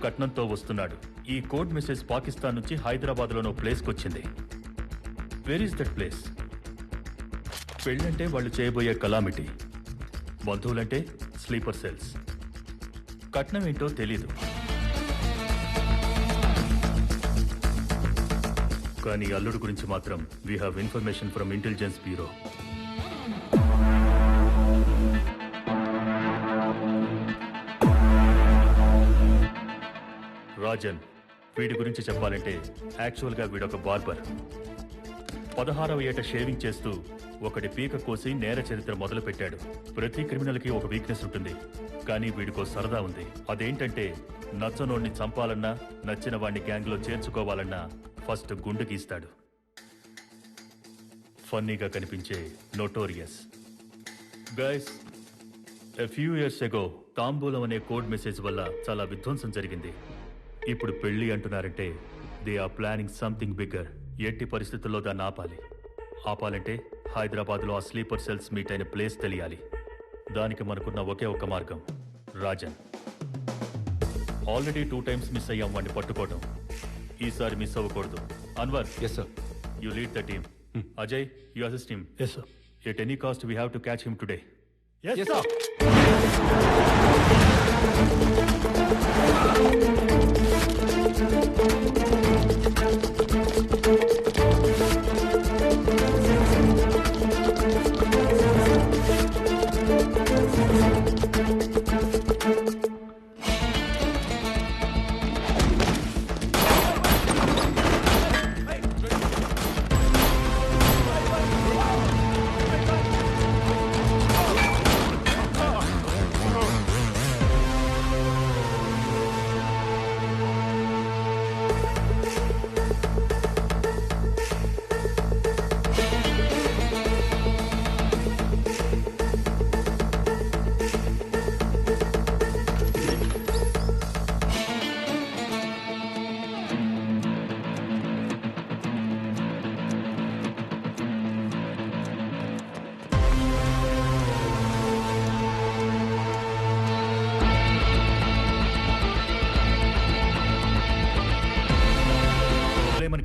కట్నంతో వస్తున్నాడు. ఈ code message Pakistan నుంచి హైదరాబాద్లోనో ప్లేస్కి వచ్చింది. Where is that place? పెళ్ళంటే వాళ్ళు చేయబోయే కలామిటీ, బంధువులంటే స్లీపర్ సెల్స్. కట్నం ఏంటో తెలీదు, కానీ అల్లుడు గురించి మాత్రం we have information from intelligence bureau. Rajan, వీడి గురించి చెప్పాలంటే యాక్చువల్గా వీడొక బార్బర్. 16వ ఏట షేవింగ్ చేస్తూ ఒకటి పీక కోసి నేర చరిత్ర మొదలుపెట్టాడు. ప్రతి క్రిమినల్కి ఒక వీక్నెస్ ఉంటుంది, కానీ వీడికో సరదా ఉంది. అదేంటంటే నచ్చనోడిని చంపాలన్నా, నచ్చిన వాడిని గ్యాంగ్లో చేర్చుకోవాలన్నా ఫస్ట్ గుండు గీస్తాడు. ఫన్నీగా కనిపించే notorious. Guys, a few years ago తాంబూలం అనే కోడ్ మెసేజ్ వల్ల చాలా విధ్వంసం జరిగింది. ఇప్పుడు పెళ్లి అంటున్నారంటే they are planning something bigger. ఎట్టి పరిస్థితుల్లో దాన్ని ఆపాలంటే హైదరాబాద్లో ఆ స్లీపర్ సెల్స్ మీట్ అయిన ప్లేస్ తెలియాలి. దానికి మనకున్న ఒకే ఒక మార్గం రాజన్. ఆల్రెడీ 2 times మిస్ అయ్యాం వాడిని పట్టుకోవడం. ఈసారి మిస్ అవ్వకూడదు. Anwar, yes sir. You lead the team. Ajay, you assist him. Yes sir. At any cost we have to catch him today. Yes sir.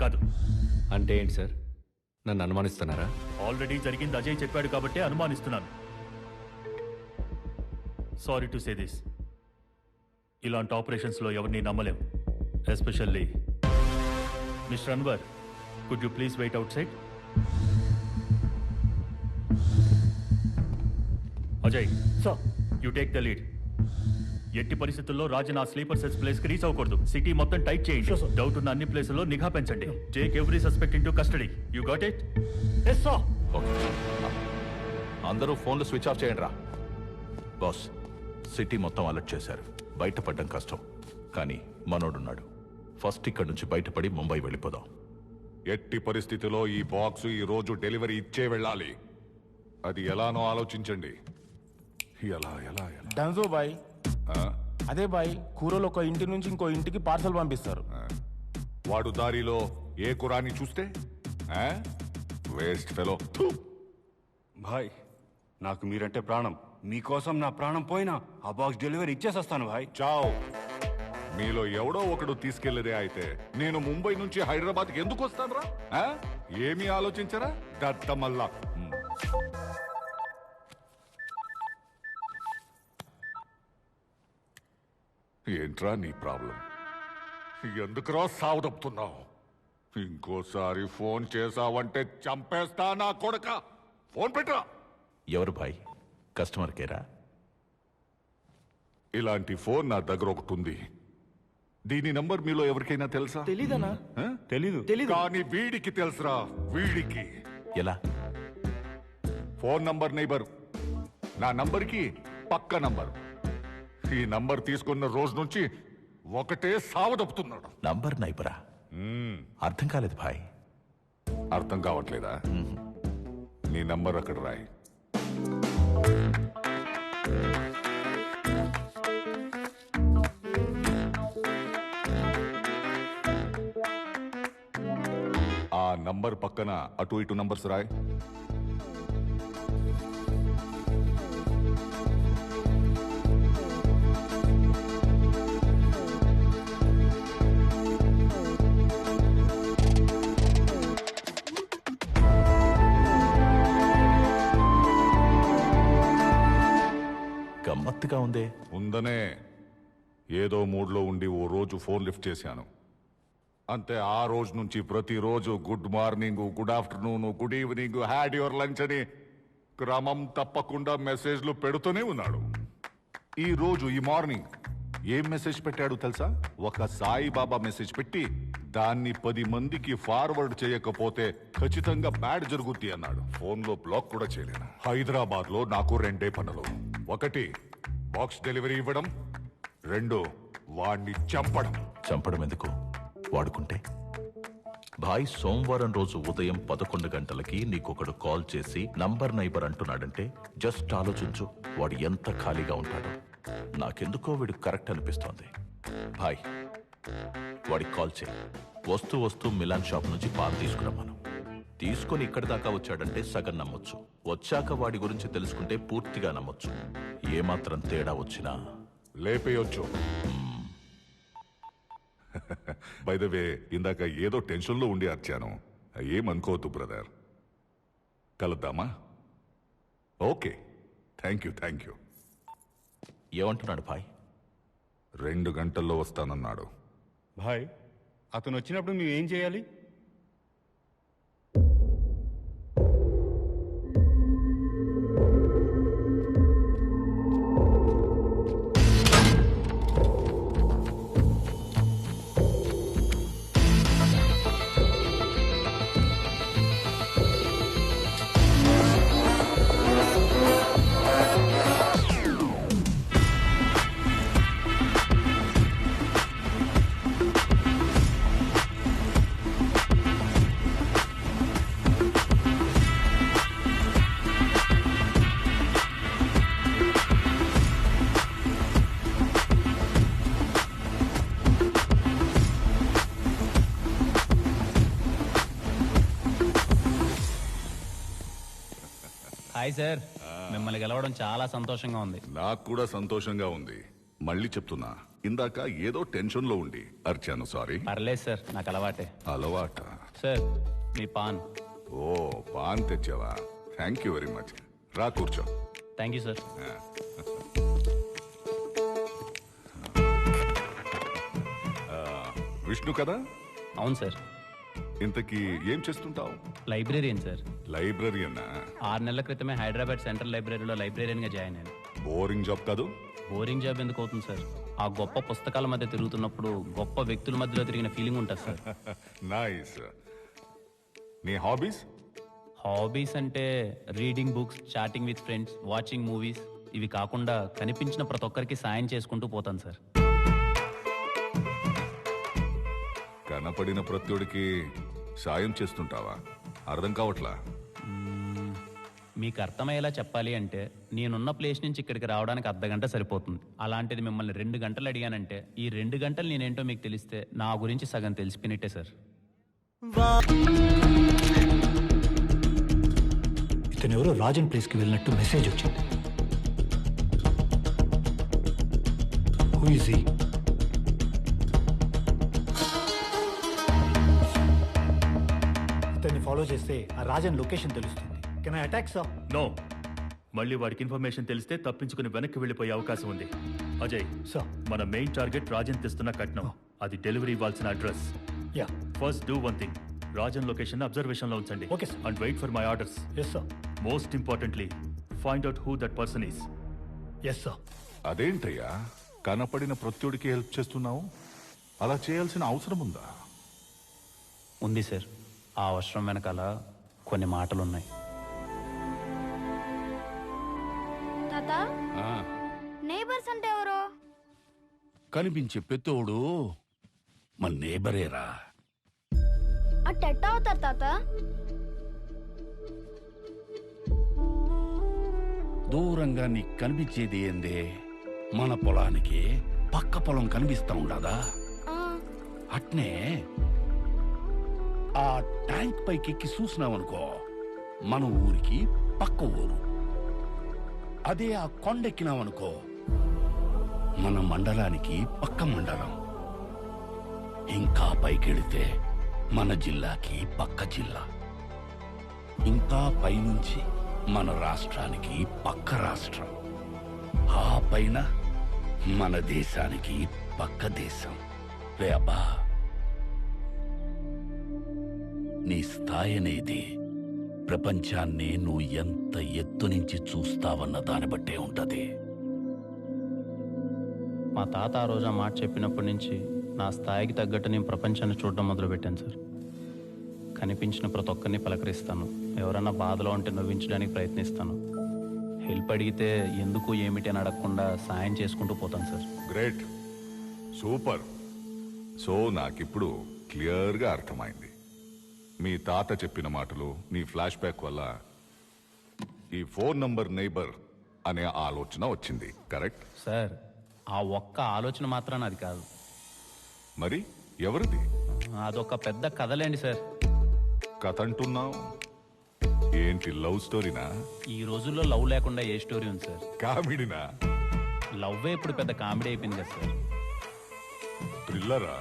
కాదు. అంటే ఏంటి సార్? నన్ను అనుమానిస్తున్నారా? ఆల్రెడీ జరిగింది అజయ్ చెప్పాడు కాబట్టే అనుమానిస్తున్నాను. సారీ టు సే దిస్, ఇలాంటి ఆపరేషన్స్లో ఎవరిని నమ్మలేం. Especially mister Anwar, could you please wait outside? Ajay sir, you take the lead. ఎట్టి పరిస్థితుల్లో రాజన్ ఆ స్లీపర్ సెల్స్ ప్లేస్ కి రీచ్ అవ్వకూడదు. సిటీ మొత్తం టైట్ చేయండి. డౌట్ ఉన్న అన్ని ప్లేసుల్లో నిఘా పెంచండి. Take every suspect into custody. You got it? Yes sir. Okay, అందరూ ఫోన్లు స్విచ్ ఆఫ్ చేయండి రా. బాస్, సిటీ మొత్తం అలర్ట్ చేశారు. బయటపడడం కష్టం, కానీ మనోడున్నాడు. ఫస్ట్ ఇక్కడి నుంచి బయటపడి ముంబై వెళ్ళిపోదాం. ఎట్టి పరిస్థితిలో ఈ బాక్స్ ఈ రోజు డెలివరీ ఇచ్చే వెళ్ళాలి. అది ఎలానో ఆలోచించండి. ఎలా ఎలా ఎలా డన్జో బాయ్. అదే బాయ్, కూరలు ఒక ఇంటి నుంచి ఇంకో ఇంటికి పార్సల్ పంపిస్తారు. వాడు దారిలో ఏ కురాని చూస్తే వేస్ట్ ఫెలో. భాయ్, నాకు మీరంటే ప్రాణం. మీకోసం నా ప్రాణం పోయినా ఆ బాక్స్ డెలివరీ ఇచ్చేసొస్తాను భాయ్. చావ్. మీలో ఎవడో ఒకడు తీసుకెళ్లేదే అయితే నేను ముంబై నుంచి హైదరాబాద్కి ఎందుకు వస్తాను రా? ఏమీ ఆలోచించరా దత్తమల్లా? ఏంట్రా నీ ప్రాబ్లం? ఎందుకురా సావదప్పుతున్నావు? ఇంకోసారి ఫోన్ చేసావంటే చంపేస్తా నా కొడక. ఫోన్ పెట్టరా. ఎవరు భాయ్? కస్టమర్ కేరా? ఇలాంటి ఫోన్ నా దగ్గర ఒకటి ఉంది. దీని నంబర్ మీలో ఎవరికైనా తెలుసా? తెలీదనా? తెలీదు. కానీ వీడికి తెలుసురా. వీడికి ఎలా? ఫోన్ నంబర్ నైబర్, నా నంబర్కి పక్క నంబర్. ఈ నంబర్ తీసుకున్న రోజు నుంచి ఒకటే సావదప్పుతున్నాడు. నంబర్ నైబరా? అర్థం కాలేదు భాయ్. అర్థం కావట్లేదా? నీ నంబర్ అక్కడ రాయి. ఆ నంబర్ పక్కన అటు ఇటు నంబర్స్ రాయి. ఆసక్తిగా ఉందే. ఉందనే ఏదో మూడ్లో ఉండి ఓ రోజు ఫోన్ లిఫ్ట్ చేశాను అంతే. ఆ రోజు నుంచి ప్రతిరోజు good morning, good afternoon, good evening, had your lunch అని క్రమం తప్పకుండా మెసేజ్లు పెడుతూనే ఉన్నాడు. ఈ రోజు ఈ మార్నింగ్ ఏం మెసేజ్ పెట్టాడు తెలుసా? ఒక సాయిబాబా మెసేజ్ పెట్టి దాన్ని 10 మందికి ఫార్వర్డ్ చేయకపోతే ఖచ్చితంగా బ్యాడ్ జరుగుద్ది అన్నాడు. ఫోన్లో బ్లాక్ కూడా చేయలేను. హైదరాబాద్ లో నాకు 2 పనులు. 1 బాక్స్ డెలివరీ ఇవ్వడం, 2 వాణ్ణి చంపడం. చంపడం ఎందుకు? వాడుకుంటే. భాయ్, సోమవారం రోజు ఉదయం 11 గంటలకి నీకొకడు కాల్ చేసి నంబర్ నైబర్ అంటున్నాడంటే జస్ట్ ఆలోచించు, వాడు ఎంత ఖాళీగా ఉంటాడో. నాకెందుకో వీడు కరెక్ట్ అనిపిస్తోంది. భాయ్, వాడికి కాల్ చేయి. వస్తూ మిలాన్ షాప్ నుంచి పాలు తీసుకురమ్మను. తీసుకొని ఇక్కడి దాకా వచ్చాడంటే సగం నమ్మొచ్చు. వచ్చాక వాడి గురించి తెలుసుకుంటే పూర్తిగా నమ్మొచ్చు. ఏమాత్రం తేడా వచ్చినా లేపేయొచ్చు. బై ద వే, ఇందాక ఏదో టెన్షన్లో ఉండి అర్చాను. ఏమనుకోవద్దు బ్రదర్. కలుద్దామా? Okay, thank you. ఏమంటున్నాడు భాయ్? 2 గంటల్లో వస్తానన్నాడు. భాయ్, అతను వచ్చినప్పుడు మేము ఏం చేయాలి? హాయ్ సార్, మిమ్మల్ని గెలవడం చాలా సంతోషంగా ఉంది. నాకు కూడా సంతోషంగా ఉంది. మళ్ళీ చెప్తున్నా, ఇందాక ఏదో టెన్షన్లో ఉండి అర్చాను. సారీ. పర్లేదు సార్, నాకు అలవాటే. అలవాట? సార్, మీ పాన్. ఓ, పాన్ తెచ్చావా? Thank you very much. రా కూర్చో. Thank you sir. విష్ణు కదా? అవును సార్. ఇంతకీ ఏం చేస్తుంటావు? Librarian sir. లైబ్రరీయన్నా? 6 నెలల క్రితమే హైదరాబాద్ సెంట్రల్ లైబ్రరీలో లైబ్రేరియన్గా జాయిన్ అయ్యాను. బోరింగ్ జాబ్ కాదు? బోరింగ్ జాబ్ ఎందుకు అవుతుంది సార్? ఆ గొప్ప పుస్తకాల మధ్య తిరుగుతున్నప్పుడు గొప్ప వ్యక్తుల మధ్యలో తిరిగిన ఫీలింగ్ ఉంటుంది సార్. నైస్. నీ హాబీస్? హాబీస్ అంటే reading books, chatting with friends, watching movies. ఇవి కాకుండా కనిపించిన ప్రతి ఒక్కరికి సాయం చేసుకుంటూ పోతాను సార్. కనపడిన ప్రత్యుడికి సాయం చేస్తుంటావా? అర్థం కావట్లా. మీకు అర్థమయ్యేలా చెప్పాలి అంటే నేనున్న ప్లేస్ నుంచి ఇక్కడికి రావడానికి అర్ధగంట సరిపోతుంది. అలాంటిది మిమ్మల్ని 2 గంటలు అడిగానంటే ఈ 2 గంటలు నేనేంటో మీకు తెలిస్తే నా గురించి సగం తెలిసిపోయినట్టే సార్. ఇతను ఎవరో రాజన్ ప్లేస్కి వెళ్ళినట్టు మెసేజ్ వచ్చింది. Who is he? ఇతన్ని ఫాలో చేస్తే ఆ రాజన్ లొకేషన్ తెలుస్తుంది. Can I attack sir? No. మళ్ళీ వాడికి ఇన్ఫర్మేషన్ తెలిస్తే తప్పించుకుని వెనక్కి వెళ్ళిపోయే అవకాశం ఉంది. అజయ్ సార్. మన మెయిన్ టార్గెట్ రాజన్ తెస్తున్న కట్నం. అది డెలివరీ ఇవ్వాల్సిన address. Yeah. First do one thing. Rajan location observation లో ఉంచండి. Okay, sir. And wait for my orders. Yes sir. Most importantly find out who that person is. Yes sir. అదేంటయ్యా, కనపడిన ప్రత్యుడికి help చేస్తున్నావు? అలా చేయాల్సిన అవసరం ఉందా? ఉంది సార్. ఆ అవసరం వెనకాల కొన్ని మాటలున్నాయి. తాత, నేబర్స్ అంటే ఎవరు? కనిపించే పెత్తోడు మన నేబరేరా. అట్టెట్ట అవుతారు తాత? దూరంగా నీకు కనిపించేది ఏందే? మన పొలానికి పక్క పొలం కనిపిస్తా ఉండదా? అట్నే ఆ ట్యాంక్ పైకి ఎక్కి చూసినావనుకో, మన ఊరికి పక్క ఊరు. అదే ఆ కొండెక్కినావనుకో, మన మండలానికి పక్క మండలం. ఇంకా పైకెళితే మన జిల్లాకి పక్క జిల్లా. ఇంకా పైనుంచి మన రాష్ట్రానికి పక్క రాష్ట్రం. ఆ పైన మన దేశానికి పక్క దేశం. రే అబ్బా, నీ స్థాయి అనేది ప్రపంచాన్ని నువ్వు ఎంత ఎత్తు నుంచి చూస్తావన్న దాన్ని బట్టే ఉంటది. మా తాత ఆ రోజు ఆ మాట చెప్పినప్పటి నుంచి నా స్థాయికి తగ్గట్టు నేను ప్రపంచాన్ని చూడడం మొదలుపెట్టాను సార్. కనిపించిన ప్రతి ఒక్కరిని పలకరిస్తాను. ఎవరన్నా బాధలో ఉంటే నవ్వించడానికి ప్రయత్నిస్తాను. హెల్ప్ అడిగితే ఎందుకు ఏమిటి అని అడగకుండా సాయం చేసుకుంటూ పోతాను సార్. Great, super. సో నాకిప్పుడు క్లియర్గా అర్థమైంది. మీ తాత చెప్పిన మాటలు, నీ ఫ్లాష్ బ్యాక్ వల్ల ఈ ఫోన్ నంబర్ నైబర్ అనే ఆలోచన వచ్చింది. కరెక్ట్ సార్, ఆ ఒక్క ఆలోచన మాత్రాన అది కాదు. మరి ఎవరిది? అదొక పెద్ద కథలేండి సార్. కథ అంటున్నావు ఏంటి? లవ్ స్టోరీనా? ఈ రోజుల్లో లవ్ లేకుండా ఏ స్టోరీ ఉంది సార్? కామెడీనా? లవ్వే ఇప్పుడు పెద్ద కామెడీ అయిపోయింది కదా సార్. థ్రిల్లరా?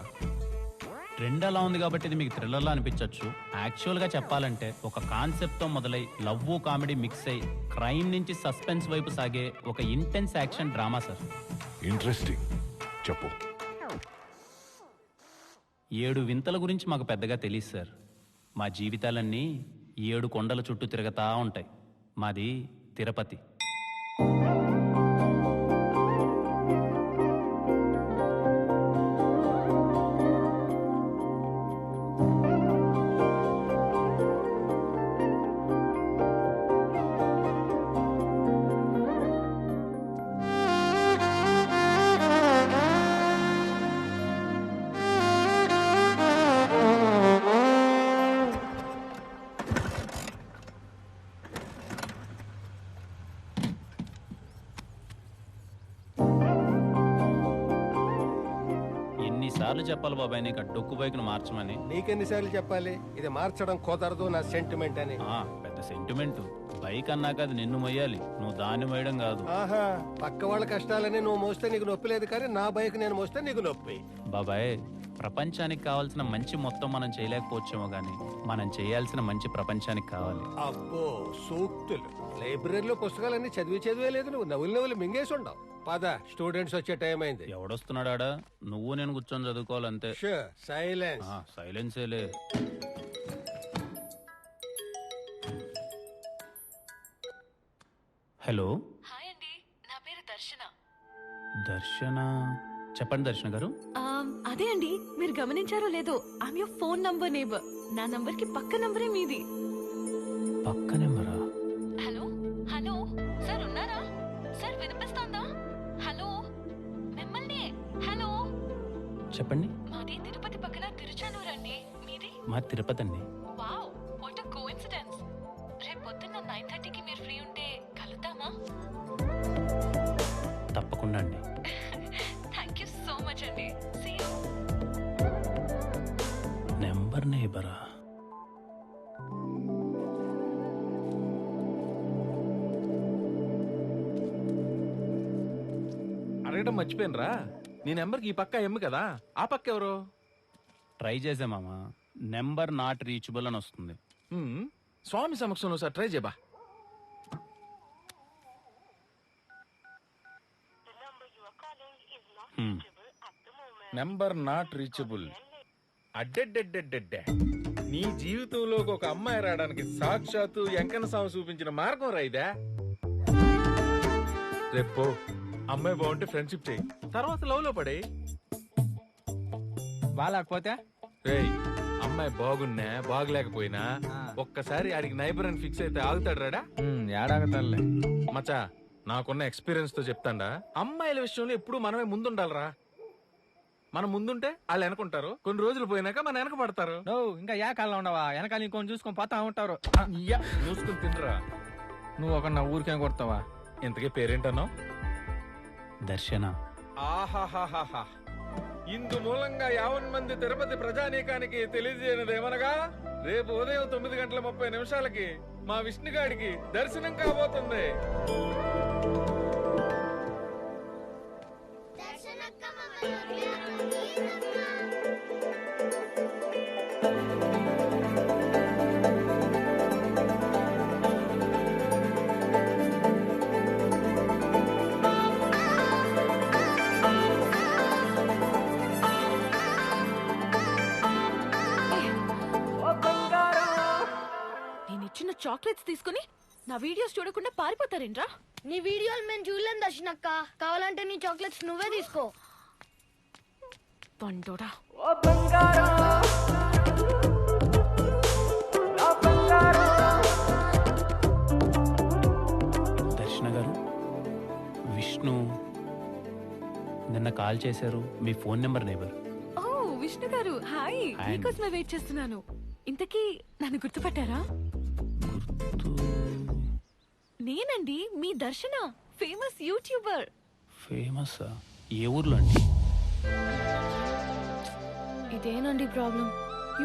ట్రెండ్ అలా ఉంది కాబట్టి ఇది మీకు థ్రిల్లర్లా అనిపించవచ్చు. యాక్చువల్గా చెప్పాలంటే ఒక కాన్సెప్ట్తో మొదలై లవ్ కామెడీ మిక్స్ అయి క్రైమ్ నుంచి సస్పెన్స్ వైపు సాగే ఒక intense action drama sir. Interesting, చెప్పు. 7 వింతల గురించి మాకు పెద్దగా తెలియదు సార్. మా జీవితాలన్నీ 7 కొండల చుట్టూ తిరగతా ఉంటాయి. మాది తిరుపతి. ఎన్నిసార్లు చెప్పాలి బాబాయ్ నీకు ఆ డొక్కు బైక్ను మార్చమని? నీకెన్నిసార్లు చెప్పాలి ఇది మార్చడం కుదరదు, నా సెంటిమెంట్ అని. పెద్ద సెంటిమెంట్. బైక్ అన్నాక అది నిన్ను మొయ్యాలి, నువ్వు దాన్ని మోయడం కాదు. ఆహా, పక్క వాళ్ళ కష్టాలని నువ్వు మోస్తే నీకు నొప్పి లేదు, కానీ నా బైక్ నేను మోస్తే నీకు నొప్పి. బాబాయ్, ప్రపంచానికి కావాల్సిన మంచి మొత్తం మనం చేయలేకపోవచ్చేమో గానీ మనం చేయాల్సిన మంచి ప్రపంచానికి కావాలి. అబ్బో సూక్తులు! లైబ్రరీలో పుస్తకాలన్నీ చదివే లేదు, నువ్వు నవ్వులు మింగేసి ఉండవు. పద, స్టూడెంట్స్ వచ్చే టైం అయింది. ఎవడొస్తున్నాడా? నువ్వు నేను కూర్చొని చదువుకోవాలంతే. సైలెన్స్. సైలెన్సేలే. హలో. హాయ్ అండి, నా పేరు దర్శన. దర్శన? చెప్పండి దర్శన గారు. అదే అండి, మీరు గమనించారో లేదో, I'm your phone number neighbour. నా నంబర్ కి పక్క నంబరే మీది. పక్క నెంబరా? హలో హలో సార్, ఉన్నారా సార్? వినిపిస్తోందా? హలో, మిమ్మల్ని. హలో, చెప్పండి. మాది తిరుపతి పక్కన తిరుచానూరు అండి. మీది? మా తిరుపతి అండి. Wow, what a coincidence. రేపు పొద్దున్న 9:30కి మీరు ఫ్రీ ఉంటే కలుద్దామా? తప్పకుండా అండి. థ్యాంక్ యూ సో మచ్ అండి. See you. నెంబర్ నేబరా? అడగడం మర్చిపోయినరా, నీ నెంబర్కి ఈ పక్క ఎమ్ము కదా, ఆ పక్క ఎవరు? ట్రై చేసే మామ, నెంబర్ నాట్ రీచబుల్ అని వస్తుంది. స్వామి సమక్షంలో సార్ ట్రై చేయబా. Number not reachable. అడ్డెడ్డెడ్డెడ్డెడ్డే, నీ జీవితంలోకి ఒక అమ్మాయి రావడానికి సాక్షాత్తు వెంకన్న స్వామి చూపించిన మార్గం రైదా. రేపు అమ్మాయి బాగుంటే ఫ్రెండ్షిప్ చేయి, తర్వాత లవ్ లో పడే. బాగాలేకపోతే రేయ్, అమ్మాయి బాగున్నా బాగలేకపోయినా ఒక్కసారి ఆడికి నైబర్ అని ఫిక్స్ అయితే ఆగుతాడు రాడా? ఏడాగతాడులే మచా, నాకున్న ఎక్స్పీరియన్స్ తో చెప్తాండా, అమ్మాయిల విషయంలో ఎప్పుడు మనమే ముందుండాలరా. మనం ముందుంటే వాళ్ళు వెనకుంటారు, కొన్ని రోజులు పోయినాక మన వెనక పడతారు. ఇంకా ఏ కాలంలో ఉండవా, వెనకాల ఇంకొని చూసుకొని పోతా ఉంటారు. చూసుకుని తినరా. నువ్వు ఒక నా ఊరికేం కొడతావా? ఇంతకీ పేరేంటన్నావు? దర్శన. ఆహాహాహా, ఇందు మూలంగా 50 మంది తిరుపతి ప్రజానీకానికి తెలియజేయనిదేమనగా, రేపు ఉదయం 9:30 మా విష్ణుగాడికి దర్శనం కాబోతుంది. చాక్లెట్స్ తీసుకుని నా వీడియోస్ చూడకుండా పారిపోతారేంట్రా? నీ వీడియోలు మేము చూడలేం దర్శనక్క. కావాలంటే నీ చాక్లెట్స్ నువ్వే తీసుకో. పండోడా. దర్శన గారు, విష్ణు నిన్న కాల్ చేశారు. మీ ఫోన్ నెంబర్ నేబర్. ఓ విష్ణు గారు, హాయ్. హాయ్. మీకోసమే వెయిట్ చేస్తున్నాను. ఇంతకీ నన్ను గుర్తుపట్టారా? నేనండి మీ దర్శన, ఫేమస్ యూట్యూబర్. ఫేమస్? ఏ ఊర్లో అండి? ఇదేనండి ప్రాబ్లం.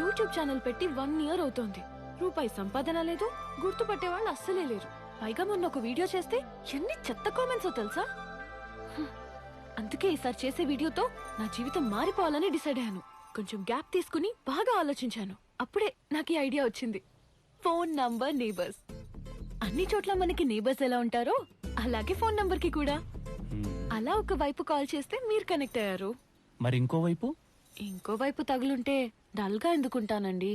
యూట్యూబ్ ఛానల్ పెట్టి 1 year అవుతోంది. రూపాయి సంపాదన లేదు, గుర్తుపట్టే వాళ్ళు అస్సలే లేరు. పైగా మొన్న ఒక వీడియో చేస్తే ఎన్ని చెత్త కామెంట్స్ తెలుసా? అందుకే ఈసారి చేసే వీడియోతో నా జీవితం మారిపోవాలని డిసైడ్ అయ్యాను. కొంచెం గ్యాప్ తీసుకుని బాగా ఆలోచించాను. అప్పుడే నాకు ఈ ఐడియా వచ్చింది. Phone number neighbours. అన్ని చోట్ల మనకి నేబర్స్ ఎలా ఉంటారో అలాగే ఫోన్ నంబర్ కి కూడా. అలా ఒక వైపు కాల్ చేస్తే మీరు కనెక్ట్ అయ్యారు. మరి ఇంకో వైపు తగులుంటే డల్ గా ఎందుకుంటానండి?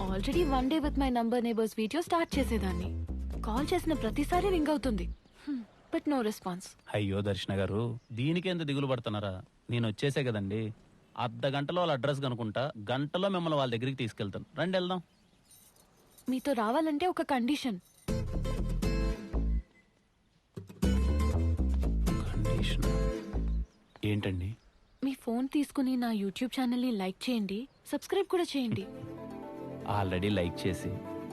Already 1 day with my number neighbours video start చేసేదాన్ని. కాల్ చేసిన ప్రతిసారి రింగ్ అవుతుంది, బట్ నో రెస్పాన్స్. అయ్యో దర్శన గారు, దీనికి ఎంత దిగులు పడుతున్నారా? నేను వచ్చేసే కదండి. అర్ధ గంటలో వాళ్ళ అడ్రస్ కనుకుంటా, గంటలో మిమ్మల్ని వాళ్ళ దగ్గరికి తీసుకెళ్తాను. రండి వెళ్దాం. మీతో రావాలంటే ఒక కండిషన్. కండిషన్ ఏంటండి? మీ ఫోన్ తీసుకుని నా యూట్యూబ్ ఛానల్ ని లైక్ చేయండి, సబ్స్క్రైబ్ కూడా చేయండి. ఆల్రెడీ లైక్ చేసి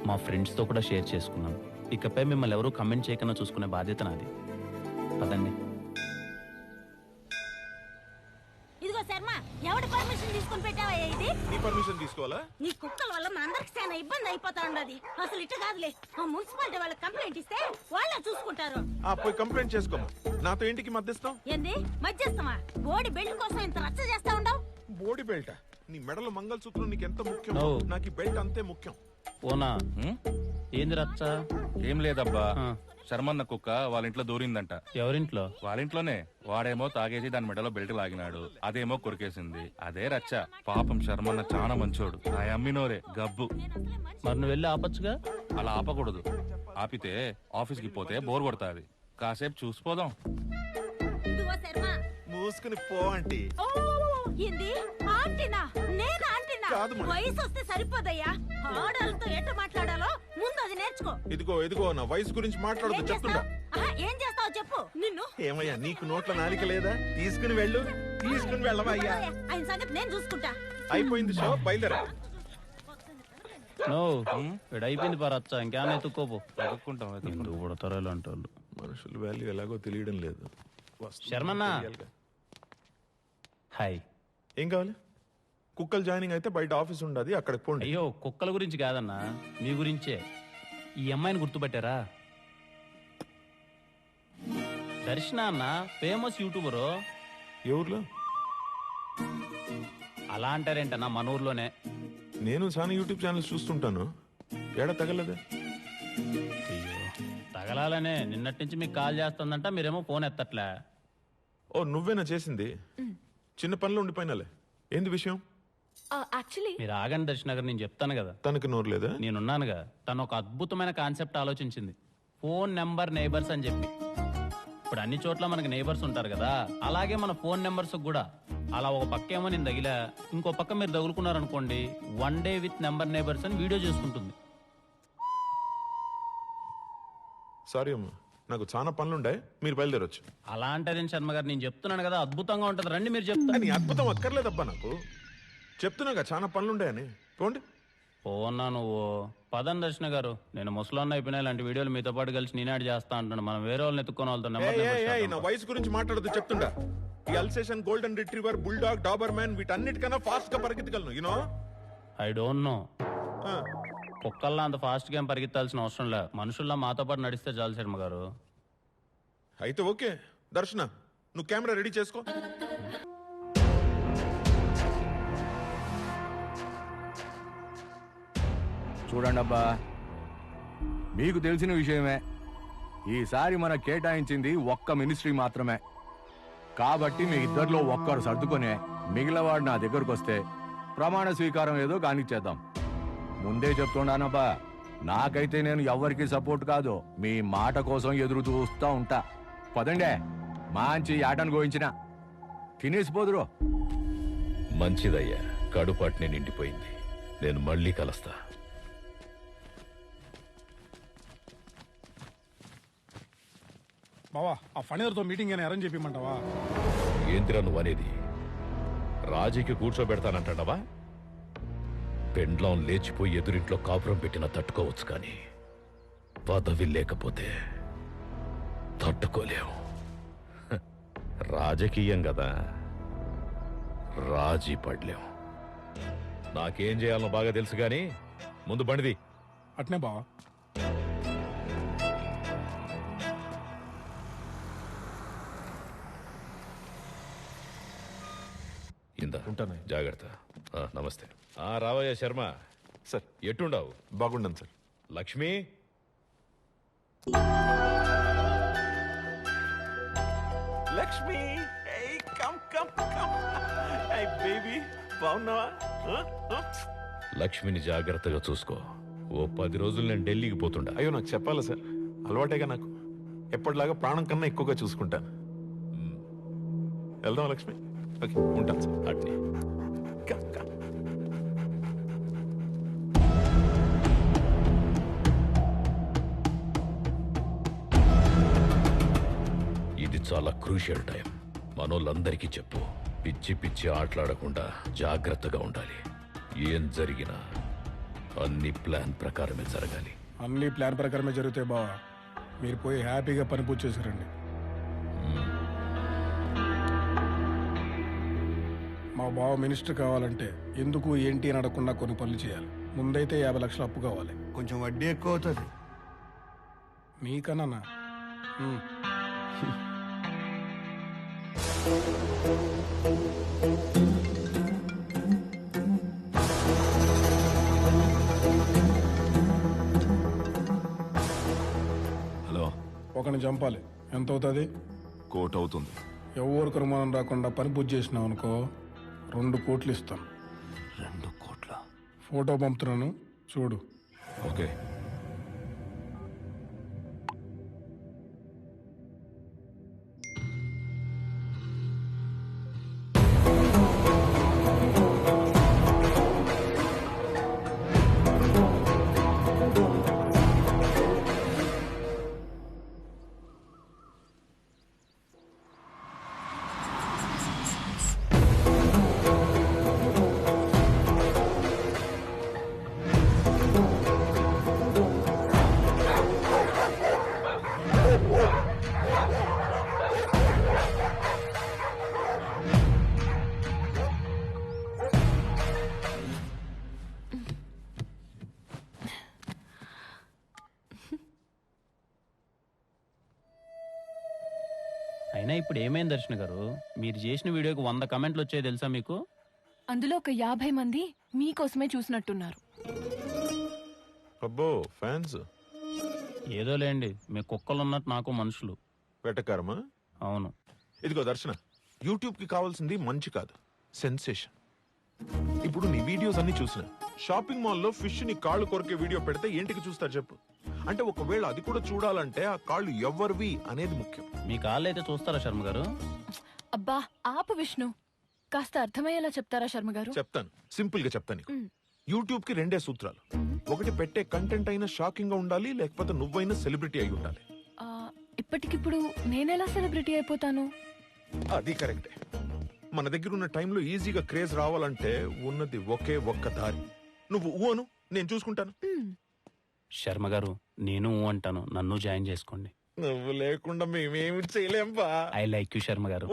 మా ఫ్రెండ్స్తో కూడా షేర్ చేసుకున్నాను. ఇకపై మిమ్మల్ని ఎవరూ కమెంట్ చేయకుండా చూసుకునే బాధ్యత నాది. పదండి. ఇదిగో శర్మ, ఎవడి పర్మిషన్ తీసుకొని పెట్టావా ఇది? నీ పర్మిషన్ తీసుకోవాలా? నీ కుక్కల వల్ల మా అందరికి చాలా ఇబ్బంది అయిపోతా ఉండదు. అసలు ఇట్ట కాదులే, ఆ మున్సిపాలిటీ వాళ్ళకి కంప్లైంట్ ఇస్తే వాళ్ళే చూసుకుంటారు. పోయి కంప్లైంట్ చేసుకోమా. నాతో ఇంటికి మధ్యస్థం ఏంది మధ్యస్థమా? బోడి బెల్ట్ కోసం ఇంత రచ్చ చేస్తా ఉండవు. బోడి బెల్ట్? నీ మెడలో మంగళసూత్రం నీకు ఎంత ముఖ్యం, ఓ. నాకు ఈ బెల్ట్ అంతే ముఖ్యం. ఓనా? ఏంది రచ్చ? ఏం లేదబ్బా, శర్మన్న కుక్క వాళ్ళ ఇంట్లో దూరిందంట. ఎవరింట్లో? వాళ్ళ ఇంట్లోనే. వాడేమో తాగేసి దాని మెడలో బెల్ట్ లాగినాడు, అదేమో కొరికేసింది. అదే రచ్చ. పాపం శర్మన్న చాలా మంచోడు, ఆ అమ్మినోరే గబ్బు. మరి నువ్వు వెళ్ళి ఆపచ్చుగా? అలా ఆపకూడదు. ఆపితే ఆఫీస్కి పోతే బోర్ కొడతాది. కాసేపు చూసిపోదాం. ఇదిగో శర్మ, మూసుకుని పో ఆంటీ. ఏంది ఆంటీనా? నేను ఆంటీనా? కాదు మరి. వయసు వస్తే సరిపోదయ్యా. ఆడాలతో ఎట్ట మాట్లాడాలో ముందు అది నేర్చుకో. ఇదిగో నా వయసు గురించి మాట్లాడదు చెప్తుండా. ఏం చేస్తావు చెప్పు. నిన్ను ఏమయ్యా, నీకు నోట్ల నాలిక లేదా? తీసుకుని వెళ్ళు. తీసుకుని వెళ్ళవా అయ్యా? ఆయన సంగతి నేను చూసుకుంటా. అయిపోయింది షో, బయలుదేరా. నో, ఇక్కడ అయిపోయింది పా రచ్చ. ఇంకేమైనా ఎత్తుక్కోపో. ఎత్తుక్కుంటాం. ఎందుకు పుడతారో ఇలాంటి వాళ్ళు? మనుషుల వాల్యూ ఎలాగో తెలియడం లేదు. శర్మన్న, హాయ్. ఏం కావాలి? కుక్కలు జాయినింగ్ అయితే బయట ఆఫీస్ ఉండదు, అక్కడికి పోండి. అయ్యో, కుక్కల గురించి కాదన్నా, మీ గురించే. ఈ అమ్మాయిని గుర్తుపట్టారా? దర్శన అన్న, ఫేమస్ యూట్యూబరు. ఏ ఊర్లో? అలా అంటారేంటన్నా, మన ఊర్లోనే. నేను చాలా యూట్యూబ్ ఛానల్స్ చూస్తుంటాను. ఏడా తగలదే? అయ్యో, తగలాలనే నిన్నటి నుంచి మీకు కాల్ చేస్తుందంట, మీరేమో ఫోన్ ఎత్తట్లే. ఓ, నువ్వేనా చేసింది? చిన్న పనిలో ఉండిపోయినాలే. ఏంది విషయం? యాక్చువల్లీ మీరు ఆగండి దర్శన గారు, నేను చెప్తాను కదా. తనకి నోరు లేదా? నేనున్నానుగా. తను ఒక అద్భుతమైన కాన్సెప్ట్ ఆలోచించింది, ఫోన్ నెంబర్ నేబర్స్ అని చెప్పి. ఇప్పుడు అన్ని చోట్ల మనకి నేబర్స్ ఉంటారు కదా, అలాగే మన ఫోన్ నెంబర్స్ కూడా. అలా ఒక పక్క ఏమో నేను తగిలా, ఇంకో పక్క మీరు తగులుకున్నారనుకోండి, 1 day విత్ నెంబర్ నేబర్స్ అని వీడియో చేసుకుంటుంది. సారీ అమ్మా, నాకు చాలా పనులుండే, మీరు బయలుదేరొచ్చు. అలా అంటారేం శర్మ గారు, నేను చెప్తున్నాను కదా అద్భుతంగా ఉంటుంది, రండి మీరు చెప్తాను. నీ అద్భుతం అక్కర్లేదబ్బా, నాకు చెప్తున్నాగా చాలా పనులుండాయని. పోండి. పోన్నా నువ్వు. పదం దర్శన గారు, నేను ముసలాన్న అయిపోయినా ఇలాంటి వీడియోలు మీతో పాటు కలిసి నేనాడు చేస్తా అంటున్నాను. మనం వేరే వాళ్ళని ఎత్తుకొని వాళ్ళతో నా వయసు గురించి మాట్లాడదు చెప్తుండా. ఈ Alsatian, golden retriever, bulldog, Doberman వీటన్నిటికన్నా ఫాస్ట్ గా పరిగెత్తగలను. You know, I don't know. కుక్కల్లా అంత ఫాస్ట్ గా ఏం పరిగెత్తాల్సిన అవసరం లే, మనుషుల్లా మాతో పాటు నడిస్తే చాలు శర్మ గారు. అయితే ఓకే. దర్శన, నువ్వు కెమెరా రెడీ చేసుకో. చూడండి అబ్బా, మీకు తెలిసిన విషయమే, ఈసారి మన కేటాయించింది ఒక్క మినిస్ట్రీ మాత్రమే. కాబట్టి మీ ఇద్దరిలో ఒక్కరు సర్దుకొని మిగిలినవాడు నా దగ్గరకు వస్తే ప్రమాణ స్వీకారం ఏదో కానిచ్చేద్దాం. ముందే చెప్తున్నానబ్బా, నాకైతే నేను ఎవరికి సపోర్ట్ కాదు, మీ మాట కోసం ఎదురు చూస్తూ ఉంటా. పదండే, మంచి ఆటను గోయించిన తినేసిపోదురు. మంచిదయ్యా, కడుపాటిని నిండిపోయింది. నేను మళ్ళీ కలుస్తా. బావా, ఆ ఫణిధర్తో మీటింగ్ అని అరేంజ్ చెప్పమంటావా? ఏందిరా నువ్వు అనేది? రాజీకి కూర్చోబెడతానంటావా? పెండ్లం లేచిపోయి ఎదురింట్లో కాపురం పెట్టినా తట్టుకోవచ్చు, కానీ పదవి లేకపోతే తట్టుకోలేవు. హ, రాజకీయం కదా, రాజీ పడలేం. నాకేం చేయాలనో బాగా తెలుసు, కానీ ముందు బండిది. అట్నే బావా. ఇందా ఉంటాను, జాగ్రత్త. నమస్తే. రావయ్య శర్మ. సార్ ఎట్టుండవు? బాగుండను sir. Lakshmi, Lakshmi, come come come. Baby, బాగున్నావా? లక్ష్మిని జాగ్రత్తగా చూసుకో. ఓ 10 రోజులు నేను ఢిల్లీకి పోతుండా. అయ్యో, నాకు చెప్పాలా సార్? అలవాటేగా నాకు. ఎప్పటిలాగా ప్రాణం కన్నా ఎక్కువగా చూసుకుంటాను. వెళ్దాం లక్ష్మి. ఓకే, ఉంటాను సార్. అట్నే. ఇది చాలా క్రూషియల్ టైం. మనోళ్ళందరికీ చెప్పు, పిచ్చి పిచ్చి ఆటలాడకుండా జాగ్రత్తగా ఉండాలి. ఏం జరిగినా అన్ని ప్లాన్ ప్రకారమే జరగాలి. అన్ని ప్లాన్ ప్రకారమే జరుగుతాయి బావా. మీరు పోయి హ్యాపీగా పని పూర్తి చేశారండి. మా బావ మినిస్టర్ కావాలంటే ఎందుకు ఏంటి అని అడగకుండా కొన్ని పనులు చేయాలి. ముందైతే 50 లక్షలు అప్పు కావాలి. కొంచెం వడ్డీ ఎక్కువ అవుతుంది. మీకన్నా హలో, ఒకరిని చంపాలి. ఎంత అవుతుంది? 1 కోటి అవుతుంది. ఎవరికి అనుమానం రాకుండా పని పూర్తి చేసినావు అనుకో, 2 కోట్లు ఇస్తాను. 2 కోట్ల? ఫోటో పంపుతున్నాను, చూడు. ఓకే. అయినా ఇప్పుడు ఏమైంది దర్శన గారు? మీరు చేసిన వీడియోకి 100 కమెంట్లు వచ్చాయి తెలుసా మీకు? అందులో ఒక 50 మంది మీకోసమే చూసినట్టున్నారు. అబ్బో, ఫ్యాన్స్. ఏదో లేండి, మీ కుక్కలు ఉన్నట్టు నాకు మనుషులు. వెటకారమా? అవును. ఇదిగో దర్శన, యూట్యూబ్ కి కావాల్సింది మంచి కాదు, సెన్సేషన్. ఇప్పుడు నీ వీడియోస్ అన్ని చూసిన షాపింగ్ మాల్లో ఫిష్ ని కాళ్ళు కొరికే వీడియో పెడితే ఏంటికి చూస్తారు చెప్పు? అంటే ఒకవేళ అది కూడా చూడాలంటే ఆ కాళ్ళు ఎవరివి అనేది ముఖ్యం. మీ కాళ్ళు అయితే చూస్తారా శర్మ గారు? అబ్బా ఆపు విష్ణు, కాస్త అర్థమయ్యేలా చెప్తారా శర్మ గారు? చెప్తాను, సింపుల్ గా చెప్తాను. యూట్యూబ్ కి 2 సూత్రాలు. ఒకటి, పెట్టే కంటెంట్ అయినా షాకింగ్ గా ఉండాలి, లేకపోతే నువ్వైనా సెలబ్రిటీ అయి ఉండాలి. ఇప్పటికిప్పుడు నేనెలా సెలబ్రిటీ అయిపోతాను? అది కరెక్టే. మన దగ్గర ఉన్న టైంలో ఈజీగా క్రేజ్ రావాలంటే ఉన్నది ఒకే ఒక్క దారి. నువ్వు ఊను, నేను చూసుకుంటాను. శర్మ గారు, నేను అంటాను, నన్ను జాయిన్ చేసుకోండి. నువ్వు లేకుండా మేమేమి చేయలేం బా. ఐ లైక్ యూ శర్మ గారు.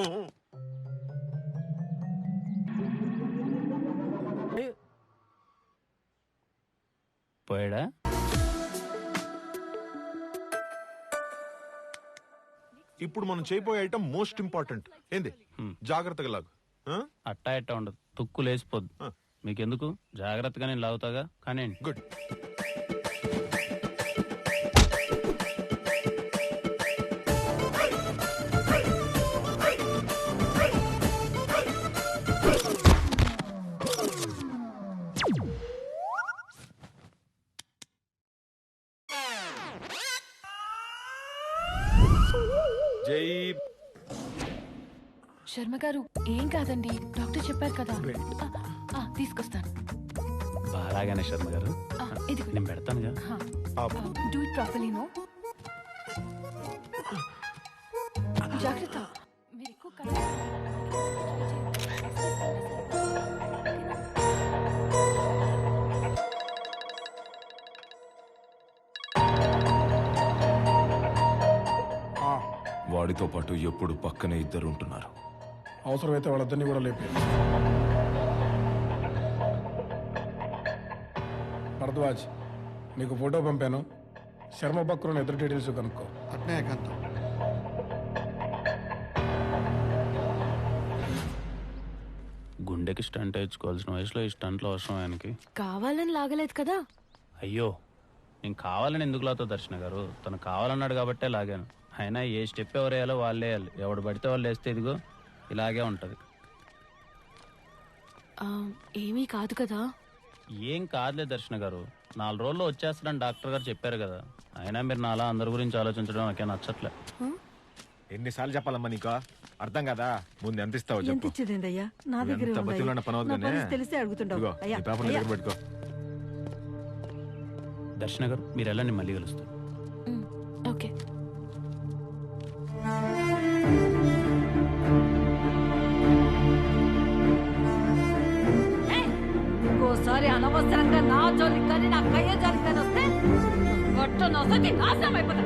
పోయాడా? ఇప్పుడు మనం చేయబోయే ఐటమ్ మోస్ట్ ఇంపార్టెంట్. ఏంది? జాగ్రత్తగా లాగు. అట్టా ఎట్టా ఉండదు, తుక్కు లేసిపోద్దు. మీకెందుకు, జాగ్రత్తగా నేను లాగుతాగా. కానీ గుడ్. జై శర్మ గారు ఏం కాదండి, డాక్టర్ చెప్పారు కదా. తీసుకొస్తాను. బాగానే శర్మ గారు, ఇది నేను పెడతానుగా. Do it properly. నో జాగ్రత్త. మీరు ఎక్కువ వాడితో పాటు ఎప్పుడు పక్కనే ఇద్దరు ఉంటున్నారు. అవసరమైతే వాళ్ళిద్దరిని కూడా లేపే. భరద్వాజ్, నీకు ఫోటో పంపాను. శర్మ బక్రుని ఎదురు డీటెయిల్స్ కనుక్కో. అట్నే కాంతం. గుండెకి స్టంట్ వేయించుకోవాల్సిన వయసులో ఈ స్టంట్లో అవసరం ఆయనకి. కావాలని లాగలేదు కదా. అయ్యో, నేను కావాలని ఎందుకు లాతో దర్శన గారు, తను కావాలన్నాడు కాబట్టే లాగాను. అయినా ఏ స్టెప్ ఎవరు వేయాలో వాళ్ళే వేయాలి. ఎవడు పడితే వాళ్ళు వేస్తే ఇదిగో ఇలాగే ఉంటుంది. ఏమీ కాదు కదా. ఏం కాదులే దర్శన గారు, 4 రోజుల్లో వచ్చేస్తాడని డాక్టర్ గారు చెప్పారు కదా. అయినా మీరు నాలా అందరి గురించి ఆలోచించడం నాకే నచ్చట్లే. ఎన్నిసార్లు చెప్పాలమ్మా నీకు, అర్థం కదా? ముందు ఎంత ఇస్తావు ఎంత చెప్పు. ఇచ్చేదేందయ్యా? నా దగ్గర ఎంత బతిలాడిన పని అవుతుందనే. తెలిసే అడుగుతుంటావు. అయ్యా, పేపర్ దగ్గర పెట్టుకో. దర్శన గారు మీరు వెళ్ళండి, మళ్ళీ కలుస్తాను. ఓకే. ఇంకోసారి అనవసరంగా నా జోలికి కానీ నా కయ్య జోలికి కానీ వస్తే గొట్ట నొసకి నాశనం అయిపోతా.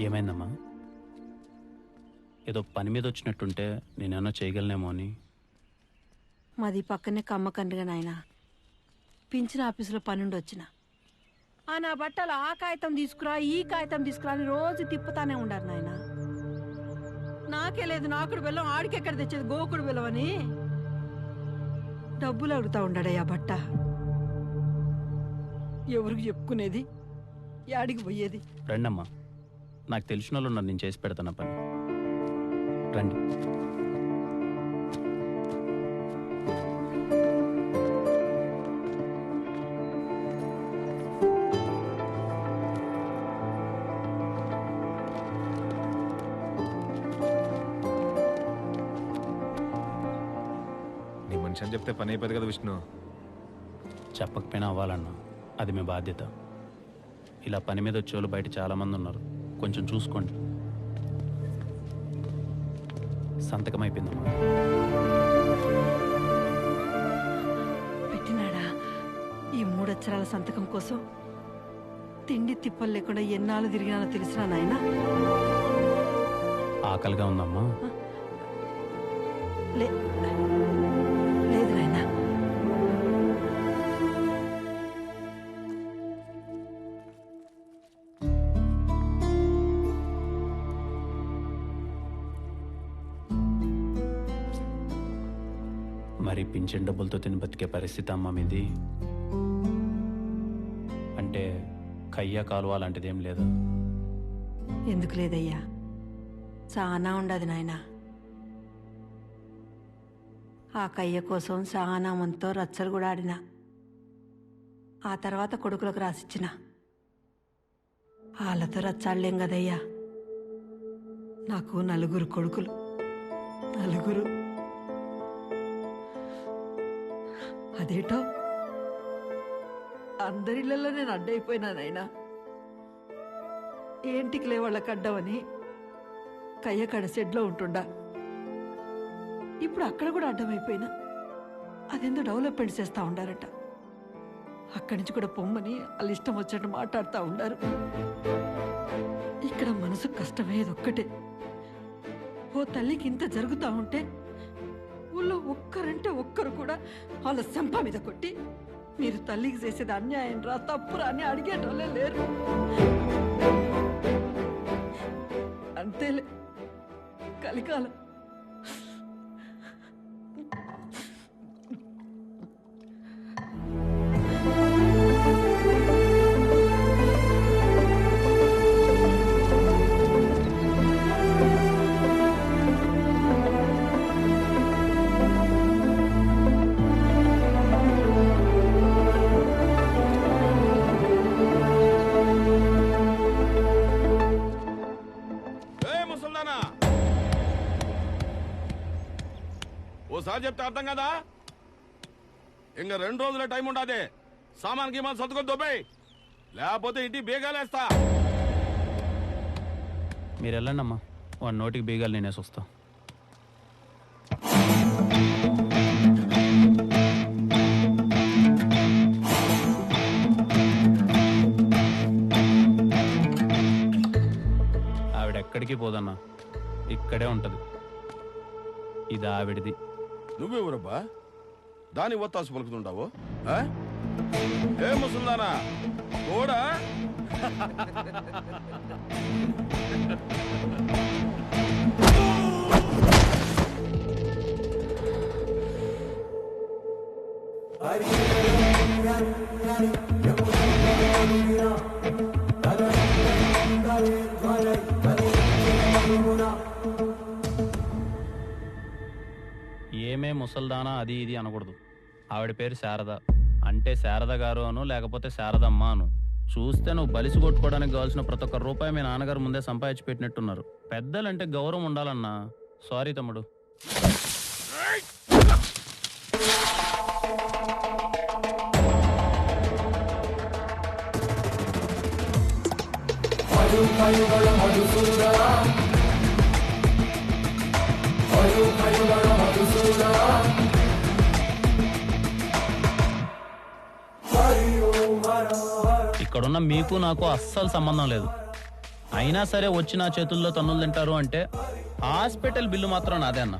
ఏమైందమ్మా? ఏదో పని మీద వచ్చినట్టుంటే నేనేమన్నా చేయగలనేమో అని. మాది పక్కనే కమ్మకండ్రిగా నాయన. పింఛన్ ఆఫీసులో పనుండి వచ్చిన. నా బట్టలు ఆ కాగితం తీసుకురా, ఈ కాగితం తీసుకురా అని రోజు తిప్పుతానే ఉండారు నాయన. నాకే లేదు నాకుడు బెల్లం, ఆడికెక్కడ తెచ్చేది గోకుడు బెల్లం అని డబ్బులు అడుగుతా ఉండాడయ్యా బట్ట. ఎవరికి చెప్పుకునేది, యాడికి పోయేది? రండమ్మా, నాకు తెలిసిన వాళ్ళు ఉన్నారు, నేను చేసి పెడతాను పని. రండి. నీ మనిషి అని చెప్తే పని అయిపోదు కదా విష్ణు. చెప్పకపోయినా అవ్వాలన్నా, అది మీ బాధ్యత. ఇలా పని మీద వచ్చేవాళ్ళు బయట చాలామంది ఉన్నారు, కొంచెం చూసుకోండి. సంతకం అయిపోయిందమ్మా. పెట్టినాడా? ఈ 3 అక్షరాల సంతకం కోసం తిండి తిప్పలు లేకుండా ఎన్నాళ్ళు తిరిగినానో తెలిసినా నాయన. ఆకలిగా ఉందమ్మా? లేదు నాయన. మరి పింఛన్ డబ్బులతో తిని బతికే పరిస్థితి అమ్మ మీది? అంటే కయ్య కాలువ లాంటిది ఏం లేదా? ఎందుకు లేదయ్యా, చాలా ఉండదు నాయన. ఆ కయ్య కోసం చాలా మందితో రచ్చలు కూడా ఆడిన. ఆ తర్వాత కొడుకులకు రాసిచ్చిన. వాళ్ళతో రచ్చాడలేం కదయ్యా. నాకు 4 కొడుకులు, 4. అదేటో అందరిళ్లలో నేను అడ్డైపోయినానైనా. ఏంటికి లే వాళ్ళకి అడ్డమని కయ్యకాడ షెడ్లో ఉంటుండా. ఇప్పుడు అక్కడ కూడా అడ్డమైపోయినా. అదేందో డెవలప్మెంట్ చేస్తూ ఉండారట. అక్కడి నుంచి కూడా పొమ్మని వాళ్ళు ఇష్టం వచ్చినట్టు మాట్లాడుతూ ఉండారు. ఇక్కడ మనసు కష్టమయ్యేది ఒక్కటే. ఓ తల్లికి ఇంత జరుగుతూ ఉంటే ఊళ్ళో ఒక్కరంటే ఒక్కరు కూడా వాళ్ళ సంప మీద కొట్టి మీరు తల్లికి చేసేది అన్యాయం రా, తప్పురా అని అడిగేటోళ్ళే లేరు. అంతేలే కలికాలం. బాగా చెప్తే అర్థం కదా. ఇంకా 2 రోజుల టైం ఉండదే. సామాన్ గీమాన్ సర్దుకొని దొబ్బేయ్, లేకపోతే ఇంటి బీగాలేస్తా. మీరు వెళ్ళండి అమ్మా, వాడి నోటికి బీగాలు నేనేసి వస్తా. ఆవిడెక్కడికి పోదన్నా, ఇక్కడే ఉంటది. ఇది ఆవిడది. నువ్వెవరబ్బా దాని ఒత్తాసు పలుకుతుంటావు? ఏ ముసల్దానా కూడా ఏమే ముసల్దానా అది ఇది అనకూడదు. ఆవిడ పేరు శారద, అంటే శారద గారు అను, లేకపోతే శారదమ్మ అను. చూస్తే నువ్వు బలిసి కొట్టుకోవడానికి కావాల్సిన ప్రతి ఒక్క రూపాయి మీ నాన్నగారు ముందే సంపాదించి పెట్టినట్టున్నారు. పెద్దలంటే గౌరవం ఉండాలన్నా. సారీ తమ్ముడు. ఇక్కడున్న మీకు నాకు అస్సలు సంబంధం లేదు. అయినా సరే వచ్చి నా చేతుల్లో తన్నులు తింటారు అంటే హాస్పిటల్ బిల్లు మాత్రం నాదే అన్న.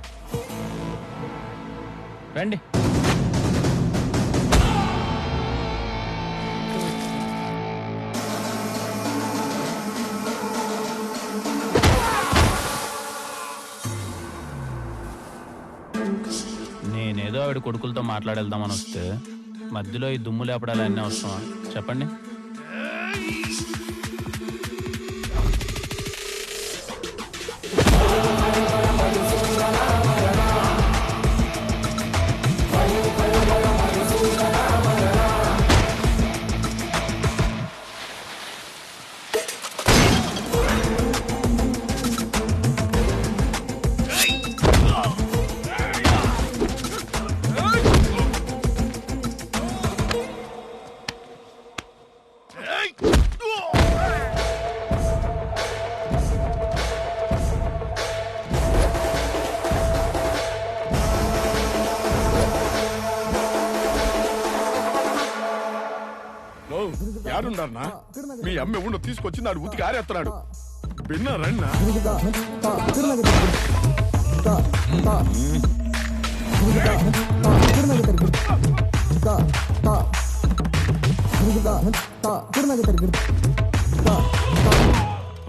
రండి. నేనేదో ఆవిడ కొడుకులతో మాట్లాడేద్దామని వస్తే మధ్యలో ఈ దుమ్ము లేపడాలి అన్నీ అవసరమా చెప్పండి? యాడున్నారన్నా? మీ అమ్మ ఉండు తీసుకొచ్చి నాడు ఉతికి ఆరేస్తున్నాడు. విన్నారన్నా?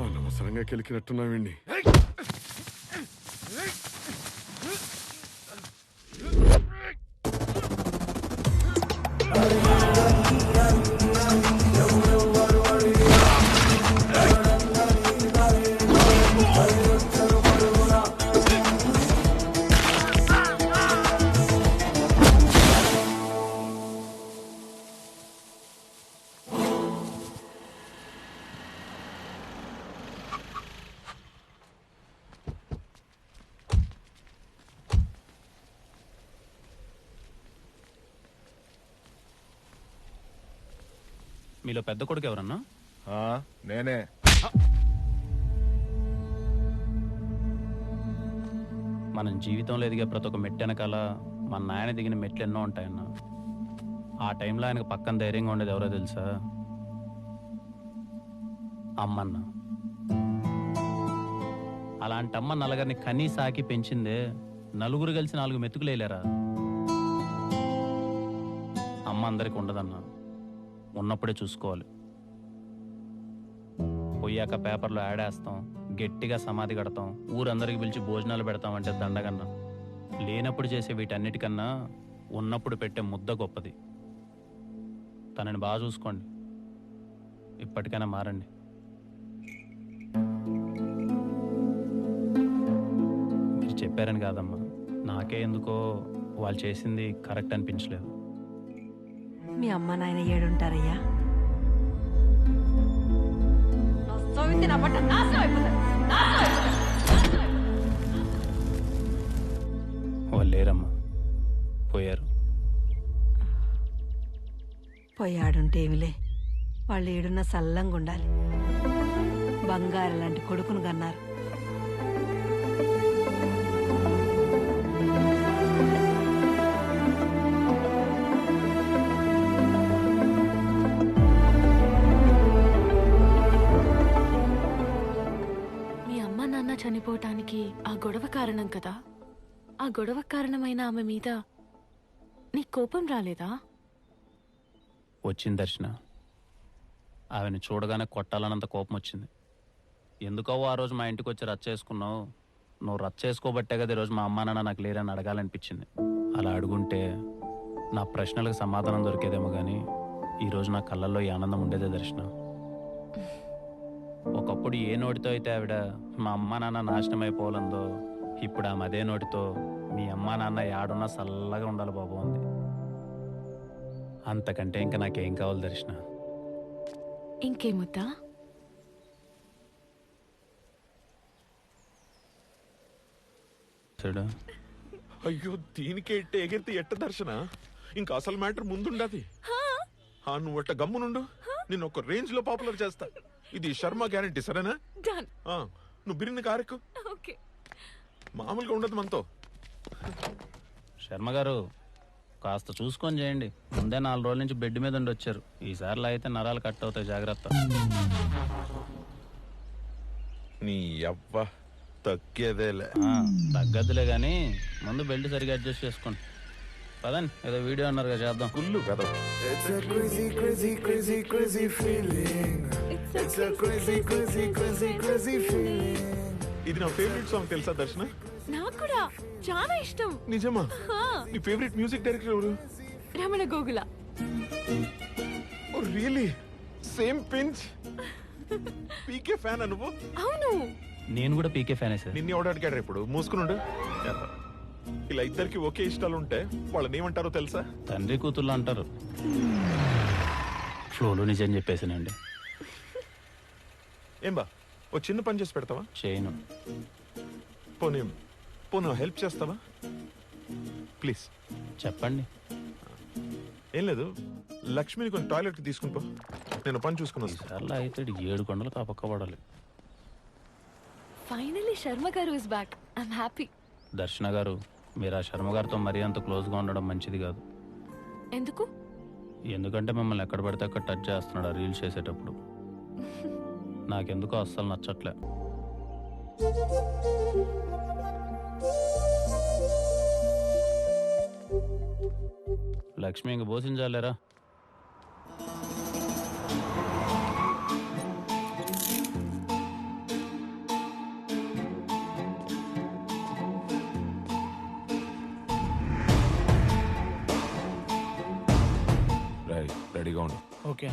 అనవసరంగా కెలికినట్టున్నావండి. మీలో పెద్ద కొడుకు ఎవరన్నా? నేనే. మనం జీవితంలో ఎదిగే ప్రతి ఒక్క మెట్టు వెనకాల మన నాయన దిగిన మెట్లు ఎన్నో ఉంటాయన్న. ఆ టైంలో ఆయనకు పక్కన ధైర్యంగా ఉండేది ఎవరో తెలుసా? అమ్మన్న. అలాంటి అమ్మ నలుగురిని కనీ సాకి పెంచిందే. నలుగురు కలిసి 4 మెతుకులు వేయలేరా? అమ్మ అందరికి ఉండదన్నా, ఉన్నప్పుడే చూసుకోవాలి. పోయాక పేపర్లో యాడ్ వేస్తాం, గట్టిగా సమాధి కడతాం, ఊరందరికి పిలిచి భోజనాలు పెడతామంటే దండగన్నా. లేనప్పుడు చేసే వీటన్నిటికన్నా ఉన్నప్పుడు పెట్టే ముద్ద గొప్పది. తనని బాగా చూసుకోండి. ఇప్పటికైనా మారండి. మీరు చెప్పారని కాదమ్మా, నాకే ఎందుకో వాళ్ళు చేసింది కరెక్ట్ అనిపించలేదు. మీ అమ్మ నాయన ఏడుంటారయ్యా? వాళ్ళు లేరమ్మా. పోయారు. పోయాడుంటే ఏమిలే, వాళ్ళు ఏడున్న సల్లంగా ఉండాలి. బంగారు లాంటి కొడుకును కన్నారు. మీ అమ్మ నాన్న చనిపోవటానికి ఆ గొడవ కారణం కదా. ఆ గొడవ కారణమైన ఆమె మీద నీ కోపం రాలేదా? వచ్చింది దర్శన. ఆమెను చూడగానే కొట్టాలన్నంత కోపం వచ్చింది. ఎందుకో ఆ రోజు మా ఇంటికి వచ్చి రచ్చ చేసుకున్నావు. నువ్వు రచ్చ చేసుకోబట్టే కదా ఈరోజు మా అమ్మ నాన్న నాకు లేరని అడగాలనిపించింది. అలా అడుగుంటే నా ప్రశ్నలకు సమాధానం దొరికేదేమో కానీ ఈరోజు నా కళ్ళల్లో ఈ ఆనందం ఉండేదే దర్శన. ఒకప్పుడు ఏ నోటితో అయితే ఆవిడ మా అమ్మ నాన్న నాశనం అయిపోవాలందో, ఇప్పుడు ఆమె అదే నోటితో మీ అమ్మ నాన్న యాడున్నా చల్లగా ఉండాలి బాబు అంది. అంతకంటే ఇంకా నాకేం కావాలి దర్శన? ఇంకేముద్దా? చూడు, అయ్యో దీనికే ఇట్టే ఎగిరితే ఎట్ట దర్శన? ఇంకా అసలు మ్యాటర్ ముందుండది. నువ్వు అట్ట గమ్మునుండు, నేను ఒక రేంజ్ లో పాపులర్ చేస్తా. ఇది శర్మ గ్యారంటీ, సరేనా? నువ్వు బిరిని కారెక్కు. మామూలుగా ఉండదు మనతో. శర్మ గారు కాస్త చూసుకొని చేయండి. ముందే 4 రోజుల నుంచి బెడ్ మీద ఉండి వచ్చారు. ఈసారిలో అయితే నరాలు కట్ అవుతాయి, జాగ్రత్త. నీ అవ్వ తగ్గేదేలే. తగ్గదులే గానీ ముందు బెల్ట్ సరిగా అడ్జస్ట్ చేసుకోండి. పదండి, ఏదో వీడియో అన్నారు కదా, చేద్దాం. కుళ్ళు కదా. ఇది నా ఫేవరెట్ సాంగ్, తెలుసా దర్శన? నాకు కూడా చాలా ఇష్టం. నిజమా? నీ ఫేవరెట్ మ్యూజిక్ డైరెక్టర్ ఎవరు? Ramana Gogula. Oh really? Same pinch. PK fan నువ్వు? అవును, నేను కూడా పీకే ఫ్యానే సార్. నిన్ను ఎవడు అడిగాడు ఇప్పుడు? మూసుకునుండు. ఇలా ఇద్దరికి ఒకే ఇష్టాలు ఉంటే వాళ్ళని ఏమంటారో తెలుసా? తండ్రి కూతుర్లు అంటారు. ఫ్లోలో నిజం చెప్పేసానండి. ఏం బా, ఓ చిన్న పని చేసి పెడతావా? చేయను. పోనీ హెల్ప్ చేస్తావా ప్లీజ్? చెప్పండి. ఏం లేదు, లక్ష్మిని కొంచెం టాయిలెట్కి తీసుకుంటా, నేను పని చూసుకున్నాను. అలా అయితే 7 కొండలు కాపక్క పడాలి. ఫైనల్లీ శర్మ గారు ఇస్ బ్యాక్. I'm happy. దర్శన గారు, మీరు ఆ శర్మ గారితో మరీ అంత క్లోజ్గా ఉండడం మంచిది కాదు. ఎందుకు? ఎందుకంటే మిమ్మల్ని ఎక్కడ పడితే అక్కడ టచ్ చేస్తున్నాడు ఆ రీల్స్ చేసేటప్పుడు. నాకెందుకో అస్సలు నచ్చట్లే. లక్ష్మి ఇంక బోసించాలేరా? రెడీగా ఉండు. Okay.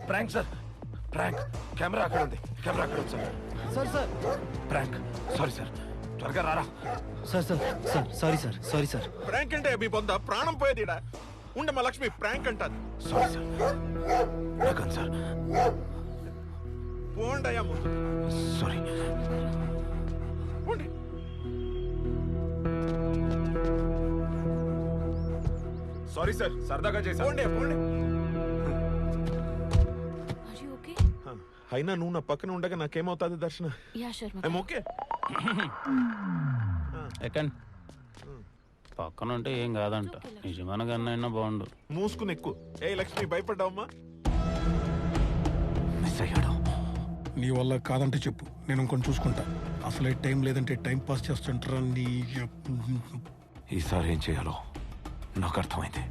Prank sir, prank. Camera అక్కడ ఉంది, కెమెరా అక్కడ ఉంది sir. Sir prank. Sorry sir, త్వరగా రారా. Sorry sir. ప్రాంక్ అంటే మీ పొంద ప్రాణం పోయేది. ఉండమ్మా లక్ష్మి, ప్రాంక్ అంటారు. సారీ సార్, నాకన్ సార్. పోండయ్యా ముందు. సారీ, పోండి. సారీ సార్, సరదాగా చేశాను. పోండి పోండి. అయినా నువ్వు నా పక్కన ఉండగా నాకేమవుతుంది దర్శన? I'm okay. ఎక్కండి. పక్కన ఉంటే ఏం కాదంట. నిజమైన గన్నైనా బాగుండు. మూసుకుని ఎక్కువ. ఏ లక్ష్మి, భయపడ్డావమ్మా? మిస్ అయ్యాడు. నీ వల్ల కాదంటే చెప్పు, నేను ఇంకొని చూసుకుంటా. అసలే టైం లేదంటే టైం పాస్ చేస్తుంటారా నీ? ఈసారి ఏం చేయాలో నాకు అర్థమైంది.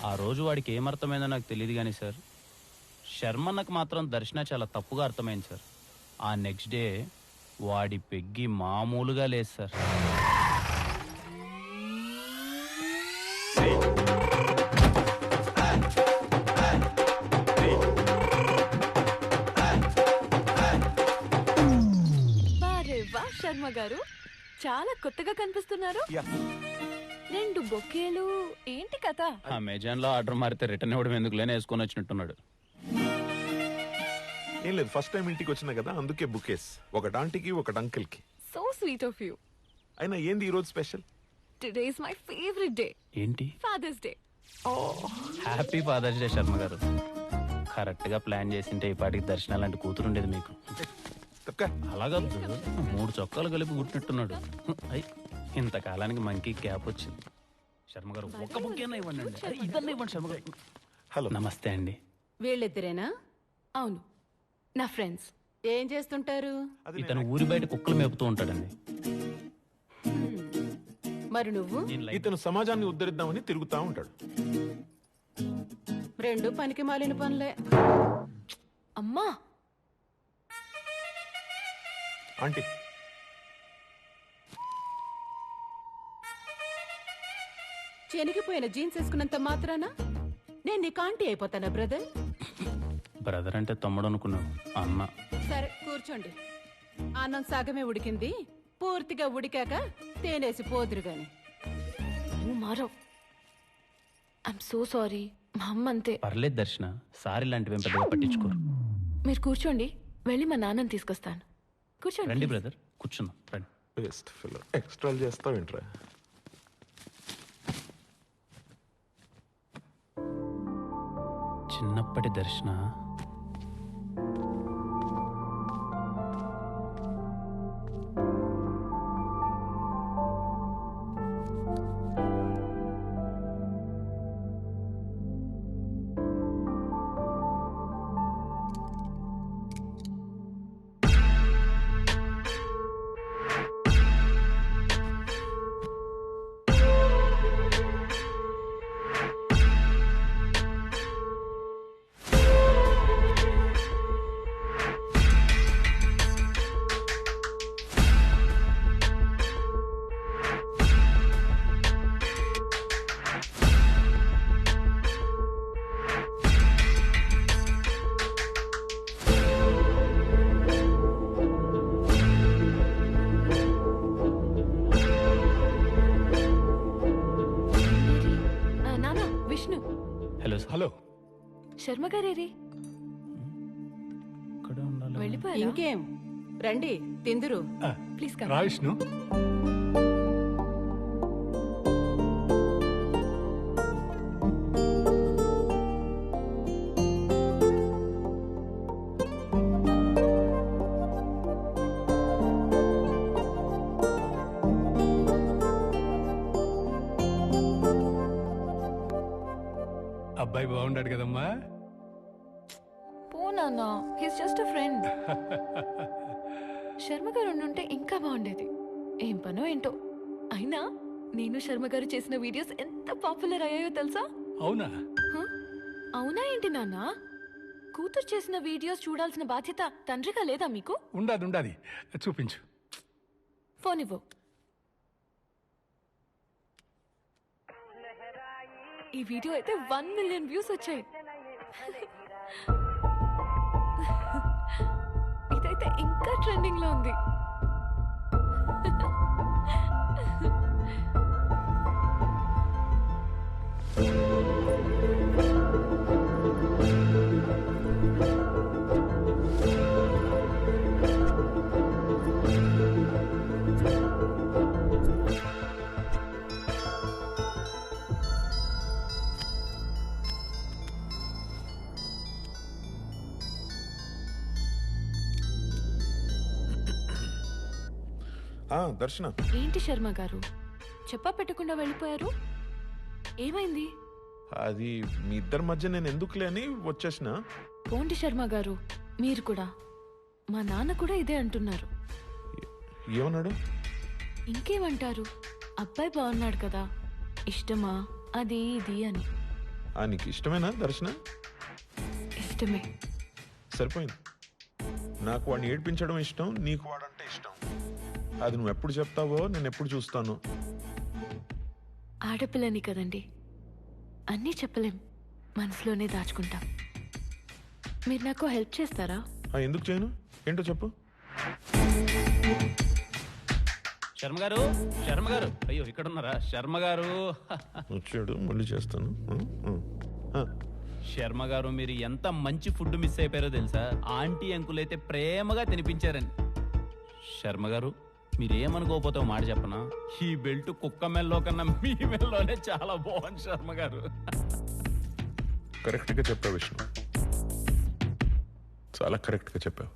ఆ రోజు వాడికి ఏమర్థమైందో నాకు తెలియదు కానీ సార్, శర్మన్నకు మాత్రం దర్శన చాలా తప్పుగా అర్థమైంది సార్. ఆ నెక్స్ట్ డే వాడి పెగ్గి మామూలుగా లేదు సార్. వారే వా శర్మ గారు, చాలా కొత్తగా కనిపిస్తున్నారు. 2 బొకేలు, ఏంటి కథ? అమెజాన్ లో ఆర్డర్ మారితే రిటర్న్ ఇవ్వడం ఎందుకు లేని వేసుకొని వచ్చినట్టున్నాడు. ఏం లేదు, ఫస్ట్ టైం ఇంటికి వచ్చినా కదా, అందుకే బుకేస్. ఒకటి ఆంటీకి, ఒకటి అంకిల్ కి. So sweet of you. అయినా ఏంది ఈ రోజు special? Today is my favourite day. ఏంటి? Father's day. Happy father's day Sharma గారు. కరెక్ట్ గా ప్లాన్ చేసింటే ఈ పాటికి దర్శనం లాంటి కూతురు ఉండేది మీకు. అలాగా 3 చొక్కాలు కలిపి కుట్టినట్టున్నాడు. ఇంతకాలానికి మంకీ క్యాప్ వచ్చింది. శర్మ గారు ఒక్క బుక్కేనా ఇవ్వండి. ఇదన్నా ఇవ్వండి శర్మ గారు. హలో, నమస్తే అండి. వీళ్ళిద్దరేనా? అవును, నా ఫ్రెండ్స్. ఏం చేస్తుంటారు? ఇతను ఊరి బయట కుక్కలు మేపుతూ ఉంటాడండి. మరి నువ్వు? ఇతను సమాజాన్ని ఉద్ధరిద్దామని తిరుగుతా ఉంటాడు. 2 పనికి మాలిన పనులే. అమ్మా ఆంటీ, చెనిగిపోయిన జీన్స్ వేసుకున్నంత మాత్రాన నేను నీకు ఆంటీ అయిపోతానా బ్రదర్? బ్రదర్ అంటే తమ్ముడు అనుకున్నావు, అన్న. సరే కూర్చోండి. అన్నం సగమే ఉడికింది, పూర్తిగా ఉడికాక తేనేసి పోదురు గాని. నువ్వు మారవ్. I'm so sorry. మా అమ్మ అంతే. పర్లేదు దర్శన, సారీ లాంటివి పెద్దగా పట్టించుకోరు. మీరు కూర్చోండి, వెళ్ళి మా నాన్నని తీసుకొస్తాను. కూర్చోండి. రండి బ్రదర్, కూర్చున్నాం రండి. బెస్ట్ ఫిల్ ఎక్స్ట్రా చేస్తావు ఏంట్రా? చిన్నప్పటి దర్శన హలో, శర్మ గారేరి వెళ్ళిపోయారా? ఇంకేం, రండి తిందురు. ప్లీజ్ రా విష్ణు. అబ్బాయి బాగుండాడు కదమ్మా. పో నాన్న, his just a friend. Sharma గారు ఉండుంటే ఇంకా బాగుండేది. ఏం పనో ఏంటో. అయినా నేను శర్మ గారు చేసిన వీడియోస్ ఎంత పాపులర్ అయ్యాయో తెలుసా? అవునా? అవునా ఏంటి నాన్న? కూతురు చేసిన వీడియోస్ చూడాల్సిన బాధ్యత తండ్రిగా లేదా మీకు? ఉండాది, చూపించు. ఫోన్ ఇవ్వు. ఈ వీడియో అయితే 1 మిలియన్ వ్యూస్ వచ్చాయి. ఇదైతే ఇంకా ట్రెండింగ్ లో ఉంది. దర్శన, ఏంటి శర్మ గారు, చెప్పా పెట్టకుండా వెళ్ళిపోయారు? ఏమైంది? అది మీ ఇద్దరి మధ్య నేను ఎందుకులే అని వచ్చేసిన. పోండి శర్మ గారు, మీరు కూడా. మా నాన్న కూడా ఇదే అంటున్నారు. ఏమన్నాడు? ఇంకేమంటారు, అబ్బాయి బాగున్నాడు కదా, ఇష్టమా అది ఇది అని. నీకు ఇష్టమేనా దర్శన? ఇష్టమే. సరిపోయింది. నాకు వాడిని ఏడ్పించడం ఇష్టం, నీకు వాడంటే ఇష్టం. అది నువ్వు ఎప్పుడు చెప్తావో నేను ఎప్పుడు చూస్తాను. ఆడపిల్లని కదండి, అన్నీ చెప్పలేం, మనసులోనే దాచుకుంటాం. మీరు నాకు హెల్ప్ చేస్తారా? ఎందుకు చేయను? ఏంటో చెప్పు. శర్మ గారు, శర్మ గారు, అయ్యో ఇక్కడ ఉన్నారా? శర్మ గారు వచ్చాడు, మళ్ళీ చేస్తాను. శర్మ గారు, మీరు ఎంత మంచి ఫుడ్ మిస్ అయిపోయారో తెలుసా? ఆంటీ అంకుల్ అయితే ప్రేమగా తినిపించారని. శర్మ గారు, మీరేమనుకోకపోతే మాట చెప్పనా, ఈ బెల్ట్ కుక్క మెల్లో కన్నా మీ మెల్లోనే చాలా బాగుంది శర్మ గారు. కరెక్ట్గా చెప్పావు విష్ణు, చాలా కరెక్ట్గా చెప్పావు.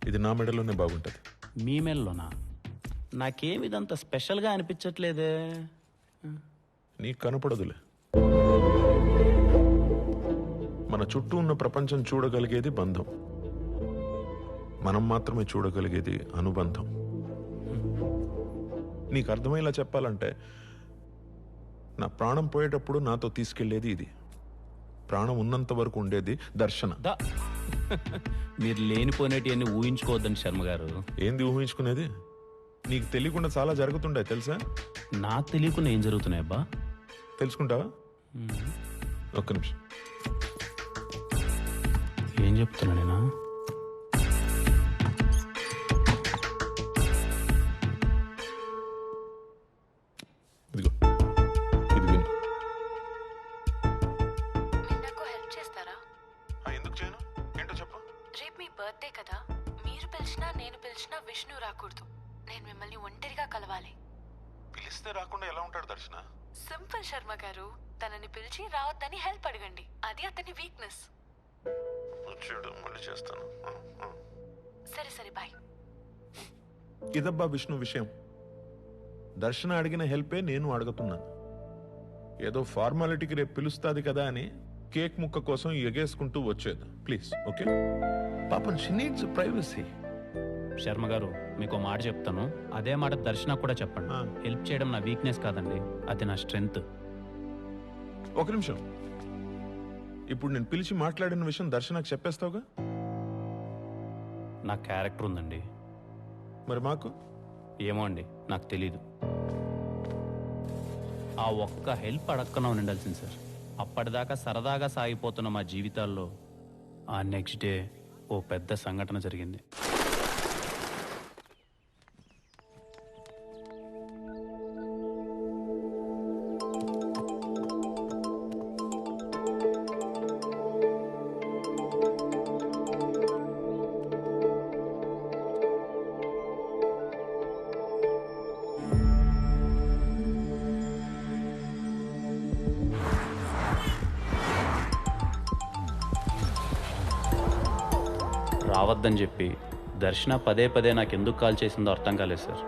ఇది నా మెడలోనే బాగుంటుంది. మీ మెల్లోనా? నాకేమిదంత స్పెషల్గా అనిపించట్లేదే. నీకు కనపడదులే. మన చుట్టూ ఉన్న ప్రపంచం చూడగలిగేది బంధం, మనం మాత్రమే చూడగలిగేది అనుబంధం. నీకు అర్థమయ్యేలా చెప్పాలంటే, నా ప్రాణం పోయేటప్పుడు నాతో తీసుకెళ్లేది ఇది, ప్రాణం ఉన్నంత వరకు ఉండేది దర్శన. మీరు లేనిపోయినటివన్నీ ఊహించుకోవద్దండి శర్మ గారు. ఏంది ఊహించుకునేది? నీకు తెలియకుండా చాలా జరుగుతుండే తెలుసా? నాకు తెలియకుండా ఏం జరుగుతున్నాయి అబ్బా? తెలుసుకుంటావా? ఒక్క నిమిషం. ఏం చెప్తున్నా నేనా? ఇదిగో, ఇది విను. మీరు నాకు హెల్ప్ చేస్తారా? ఎందుకు చేయను? ఏంటో చెప్పు. రేపు మీ బర్త్డే కదా, మీరు పిలిచినా నేను పిలిచినా విష్ణు రాకూడదు. నేను మిమ్మల్ని ఒంటరిగా కలవాలి. పిలిస్తే రాకుండా ఎలా ఉంటాడు దర్శన? సింపుల్ శర్మ గారు, తనని పిలిచి రావద్దని హెల్ప్ అడగండి, అది అతని వీక్నెస్. వచ్చాడు, మళ్ళీ చేస్తాను. సరే సరే, బాయ్. ఇదబ్బా విష్ణు విషయం. దర్శన అడిగిన హెల్పే నేను అడుగుతున్నాను. ఏదో ఫార్మాలిటీకి రేపు పిలుస్తాది కదా అని కేక్ ముక్క కోసం ఎగేసుకుంటూ వచ్చేది. Please, okay? పాపం షీ నీడ్స్ ప్రైవసీ. శర్మ గారు, మీకు మాట చెప్తాను, అదే మాట దర్శన కూడా చెప్పండి. హెల్ప్ చేయడం నా వీక్నెస్ కాదండి, అది నా స్ట్రెంగ్త్. ఒక నిమిషం. ఇప్పుడు నేను పిలిచి మాట్లాడిన విషయం దర్శనకు చెప్పేస్తావుగా? నా క్యారెక్టర్ ఉందండి. మరి మాకు? ఏమో అండి, నాకు తెలీదు. ఆ ఒక్క హెల్ప్ అడక్కన ఉండాల్సింది సార్. అప్పటిదాకా సరదాగా సాగిపోతున్న మా జీవితాల్లో ఆ నెక్స్ట్ డే ఓ పెద్ద సంఘటన జరిగింది. రావద్దని చెప్పి దర్శన పదే పదే నాకు ఎందుకు కాల్ చేసిందో అర్థం కాలేదు సార్.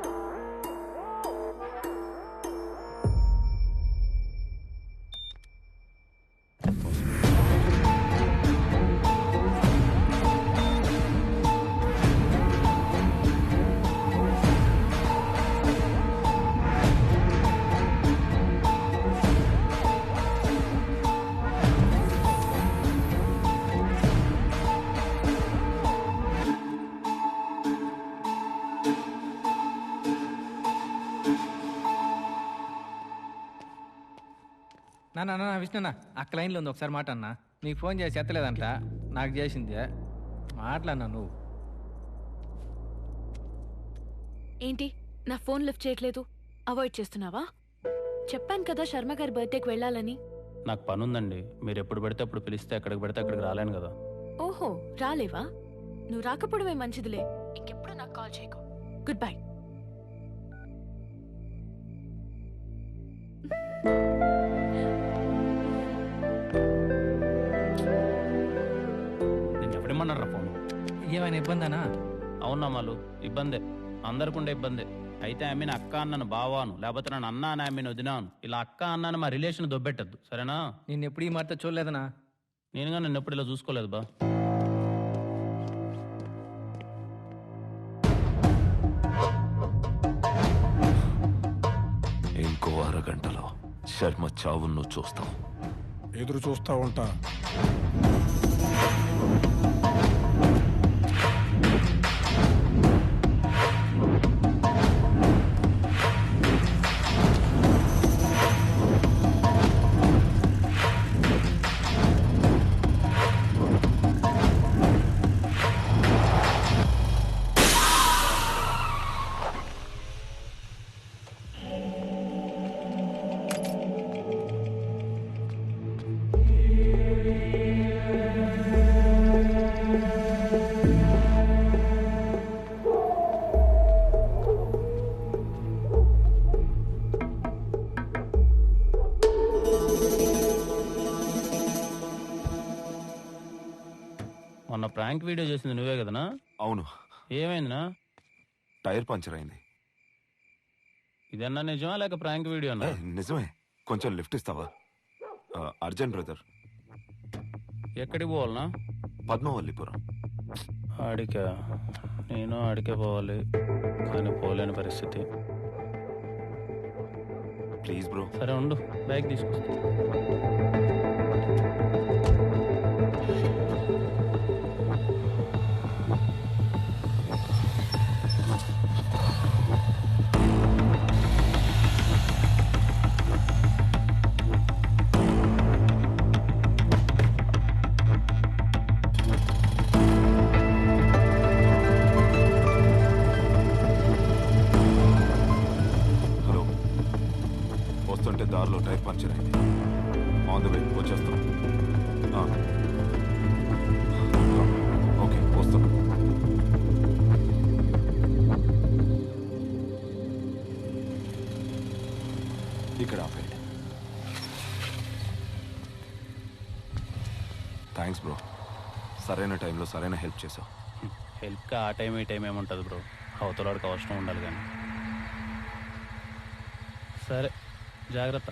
నా విష్ణున్నా, అక్క లైన్లో ఉంది, ఒకసారి మాట అన్నా. నీకు ఫోన్ చేసి ఎత్తలేదంట, నాకు చేసింది. మాట్లాడినా నువ్వు. ఏంటి నా ఫోన్ లిఫ్ట్ చేయట్లేదు? అవాయిడ్ చేస్తున్నావా? చెప్పాను కదా శర్మ గారి బర్త్డేకి వెళ్ళాలని. నాకు పని ఉందండి, మీరు ఎప్పుడు పడితే అప్పుడు పిలిస్తే ఎక్కడికి పడితే అక్కడికి రాలేను కదా. ఓహో, రాలేవా? నువ్వు రాకపోవడమే మంచిదిలే. ఇంకెప్పుడు నాకు కాల్ చేయకు. Good bye. నేను ఎవడేమన్నారా ఫోన్? ఏమైనా ఇబ్బందనా? అవునా మాలు, ఇబ్బందే, అందరికుండే ఇబ్బందే. అయితే ఆమెను అక్క అన్నను బావాను, లేకపోతే నన్ను అన్న అని ఆమెను వదినాను. ఇలా అక్క అన్నాను మా రిలేషన్ దొబ్బెట్టద్దు, సరేనా? నేను ఎప్పుడు ఈ మాట చూడలేదనా? నేనుగా నిన్ను ఎప్పుడు ఇలా చూసుకోలేదు బా. ఇంకో అరగంటలో శర్మ చావును నువ్వు చూస్తావు. ఎదురు చూస్తా ఉంటా. ప్రాంక్ వీడియో చేసింది నువ్వే కదనా? అవును. ఏమైందినా? టైర్ పంచర్ అయింది. ఇదన్నా నిజమా లేక ప్రాంక్ వీడియో అన్నా? నిజమే. కొంచెం లిఫ్ట్ ఇస్తావా? Urgent brother. ఎక్కడికి పోవాలనా? పద్మవల్లిపురం. ఆడికా? నేను ఆడికే పోవాలి, కానీ పోలేని పరిస్థితి. Please bro. సరే ఉండు, బ్యాగ్ తీసుకొస్తా. హలో, వస్తుంటే దారిలో టైర్ పంచర్ అయింది. ఆన్ ద వే వచ్చేస్తాం. ఓకే, వస్తాం. ఇక్కడ ఆపేయండి. Thanks bro. సరైన టైంలో సరైన హెల్ప్ చేసావు. హెల్ప్గా ఆ టైం ఈ టైం ఏముంటుంది బ్రో, అవతలవాడికి అవసరం ఉండాలి కానీ. సరే, జాగ్రత్త.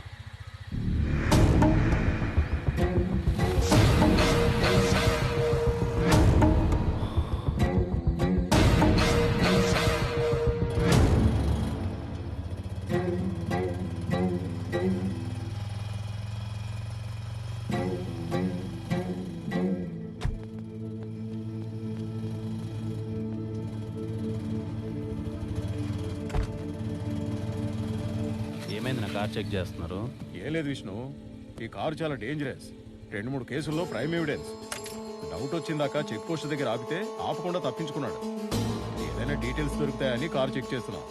ఏమైంది, నా కార్ చెక్ చేస్తున్నారు? ఏం లేదు విష్ణు, ఈ కారు చాలా డేంజరస్. 2-3 కేసుల్లో ప్రైమ్ ఎవిడెన్స్. డౌట్ వచ్చిందాక చెక్ పోస్ట్ దగ్గర ఆపితే ఆపకుండా తప్పించుకున్నాడు. ఏదైనా డీటెయిల్స్ దొరుకుతాయని కారు చెక్ చేస్తున్నాం.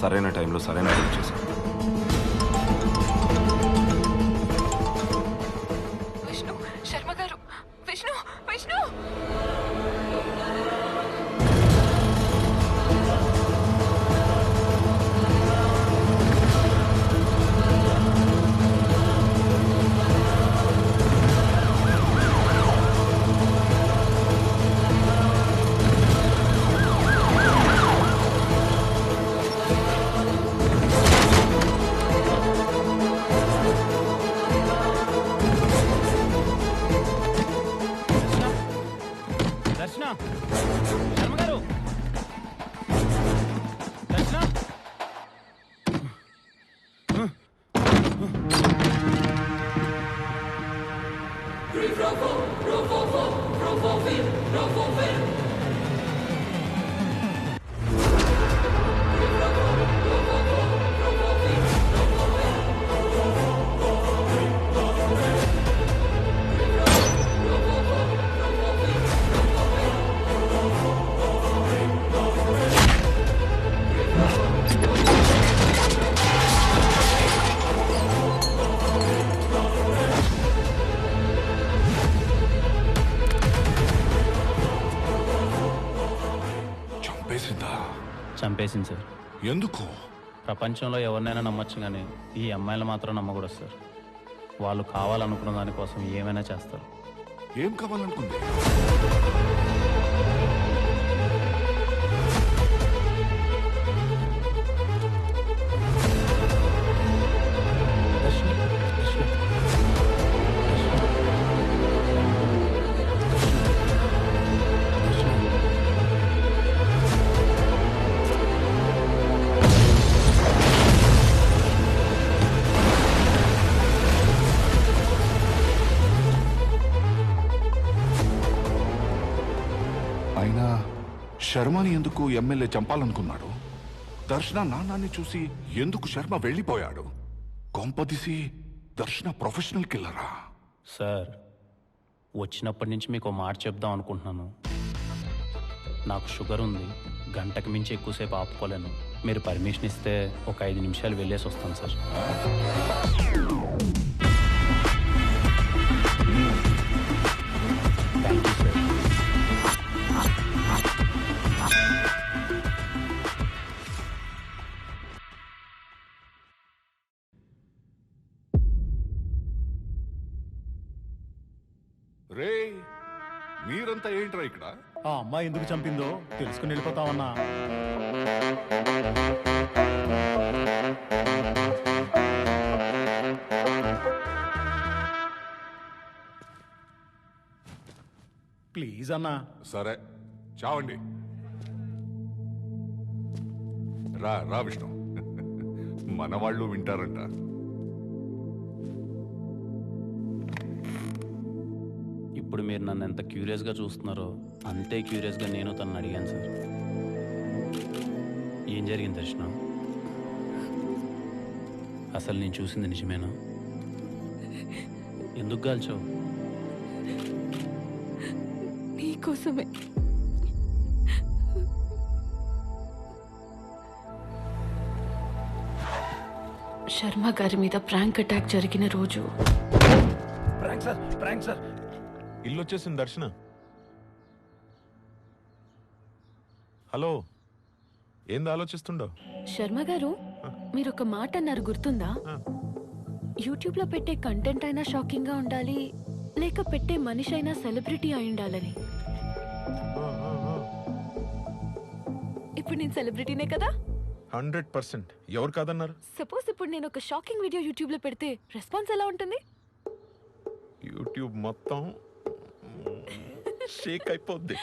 సరైన టైంలో సరైన హెల్ప్ చేసావు. విష్ణు, శర్మ గారు, విష్ణు, విష్ణు. దర్శన, శర్మ గారు, దర్శన. చంపేసింది సార్. ఎందుకు? ప్రపంచంలో ఎవరినైనా నమ్మొచ్చు, కానీ ఈ అమ్మాయిలు మాత్రం నమ్మకూడదు సార్. వాళ్ళు కావాలనుకున్న దానికోసం ఏమైనా చేస్తారు. ఏం కావాలనుకుంది? అయినా శర్మని ఎందుకు ఎమ్మెల్యే చంపాలనుకున్నాడు? దర్శన నాన్నాన్ని చూసి ఎందుకు శర్మ వెళ్ళిపోయాడు? కొంపదీసి దర్శన ప్రొఫెషనల్ కిల్లరా? సార్, వచ్చినప్పటి నుంచి మీకు ఓ మాట చెప్దాం అనుకుంటున్నాను. నాకు షుగర్ ఉంది, గంటకు మించి ఎక్కువసేపు ఆపుకోలేను. మీరు పర్మిషన్ ఇస్తే ఒక 5 నిమిషాలు వెళ్ళేసి వస్తాను సార్. Thank you sir. నువ్వేంట్రా ఇక్కడ? ఆ అమ్మాయి ఎందుకు చంపిందో తెలుసుకుని వెళ్ళిపోతామన్నా. ప్లీజ్ అన్నా. సరే చావండి. రా రా విష్ణు, మన వాళ్ళు వింటారంట. ఇప్పుడు మీరు నన్ను ఎంత క్యూరియస్గా చూస్తున్నారో అంతే క్యూరియస్గా నేను తనని అడిగాను సార్. ఏం జరిగింది దర్శన? అసలు నేను చూసింది నిజమేనా? ఎందుకు కాల్చావు? నీకోసమే. శర్మ గారి మీద ప్రాంక్ అటాక్ జరిగిన రోజు. Prank sir. ఇల్లు వచ్చేసింది దర్శన. హలో, ఏంది ఆలోచిస్తుండో? శర్మ గారు, మీరు ఒక మాట అన్నారు గుర్తుందా? యూట్యూబ్ లో పెట్టే కంటెంట్ అయినా షాకింగ్ గా ఉండాలి, లేక పెట్టే మనిషి అయినా సెలబ్రిటీ అయి ఉండాలని. ఇప్పుడు నేను సెలబ్రిటీనే కదా? 100%. ఎవరు కాదన్నారు? సపోజ్ ఇప్పుడు నేను ఒక షాకింగ్ వీడియో యూట్యూబ్ లో పెడితే రెస్పాన్స్ ఎలా ఉంటుంది? యూట్యూబ్ మొత్తం షేక్ అయిపోద్ది.